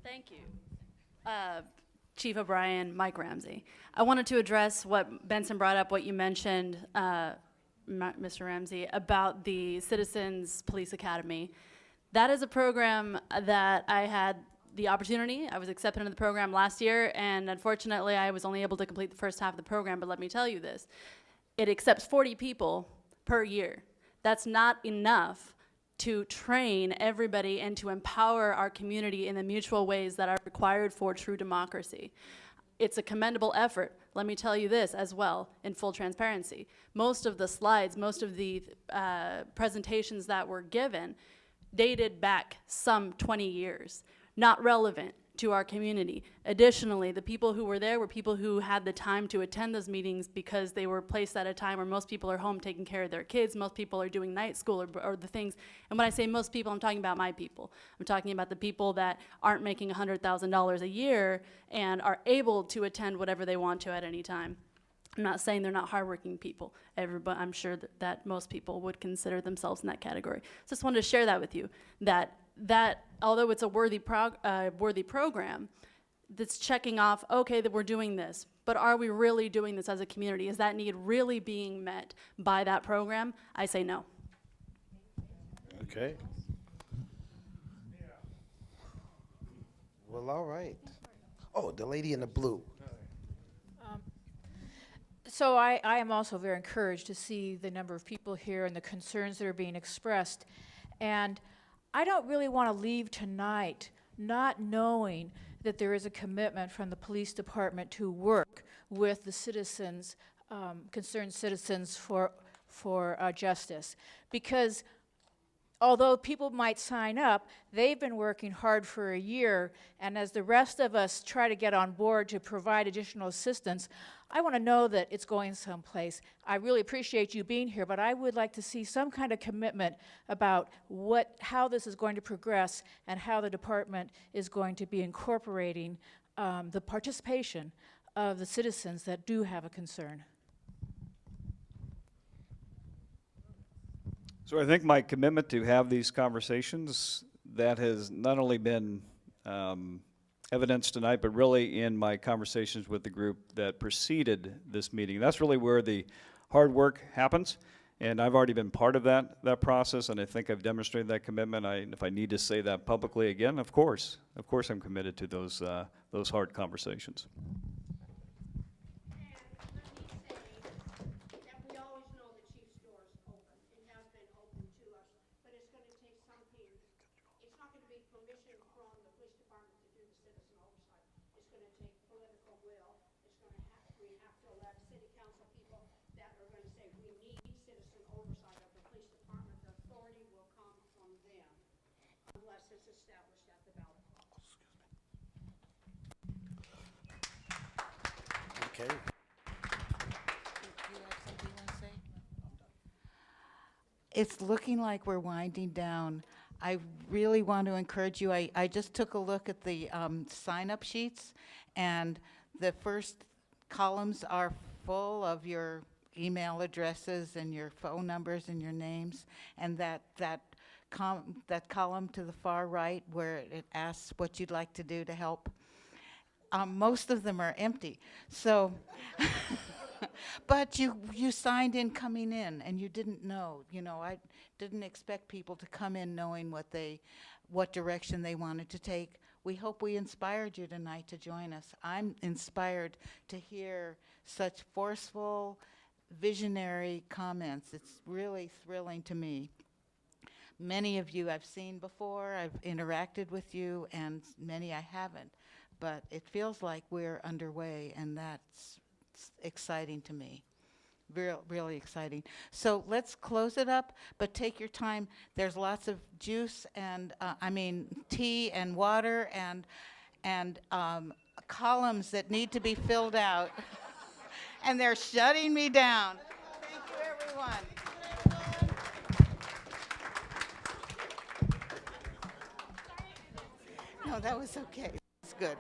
Speaker 19: Thank you. Chief O'Brien, Mike Ramsey. I wanted to address what Benson brought up, what you mentioned, Mr. Ramsey, about the Citizens Police Academy. That is a program that I had the opportunity. I was accepted into the program last year, and unfortunately I was only able to complete the first half of the program, but let me tell you this. It accepts 40 people per year. That's not enough to train everybody and to empower our community in the mutual ways that are required for true democracy. It's a commendable effort. Let me tell you this as well, in full transparency. Most of the slides, most of the presentations that were given dated back some 20 years, not relevant to our community. Additionally, the people who were there were people who had the time to attend those meetings because they were placed at a time where most people are home taking care of their kids, most people are doing night school or the things. And when I say most people, I'm talking about my people. I'm talking about the people that aren't making $100,000 a year and are able to attend whatever they want to at any time. I'm not saying they're not hardworking people. I'm sure that most people would consider themselves in that category. So just wanted to share that with you, that although it's a worthy program, that's checking off, okay, that we're doing this, but are we really doing this as a community? Is that need really being met by that program? I say no.
Speaker 5: Okay. Well, all right. Oh, the lady in the blue.
Speaker 21: So I am also very encouraged to see the number of people here and the concerns that are being expressed. And I don't really want to leave tonight not knowing that there is a commitment from the police department to work with the citizens, concerned citizens for justice. Because although people might sign up, they've been working hard for a year, and as the rest of us try to get on board to provide additional assistance, I want to know that it's going someplace. I really appreciate you being here, but I would like to see some kind of commitment about how this is going to progress and how the department is going to be incorporating the participation of the citizens that do have a concern.
Speaker 6: So I think my commitment to have these conversations, that has not only been evidenced tonight, but really in my conversations with the group that preceded this meeting. That's really where the hard work happens, and I've already been part of that process, and I think I've demonstrated that commitment. If I need to say that publicly again, of course I'm committed to those hard conversations.
Speaker 3: city council people that are going to say we need citizen oversight of the police department. The authority will come from them unless it's established at the ballot box.
Speaker 5: Okay.
Speaker 9: It's looking like we're winding down. I really want to encourage you. I just took a look at the sign-up sheets, and the first columns are full of your email addresses and your phone numbers and your names, and that column to the far right where it asks what you'd like to do to help, most of them are empty. So. But you signed in coming in, and you didn't know. You know, I didn't expect people to come in knowing what direction they wanted to take. We hope we inspired you tonight to join us. I'm inspired to hear such forceful, visionary comments. It's really thrilling to me. Many of you I've seen before, I've interacted with you, and many I haven't. But it feels like we're underway, and that's exciting to me. Really exciting. So let's close it up, but take your time. There's lots of juice and, tea and water and columns that need to be filled out. And they're shutting me down. Thank you, everyone. No, that was okay. It's good.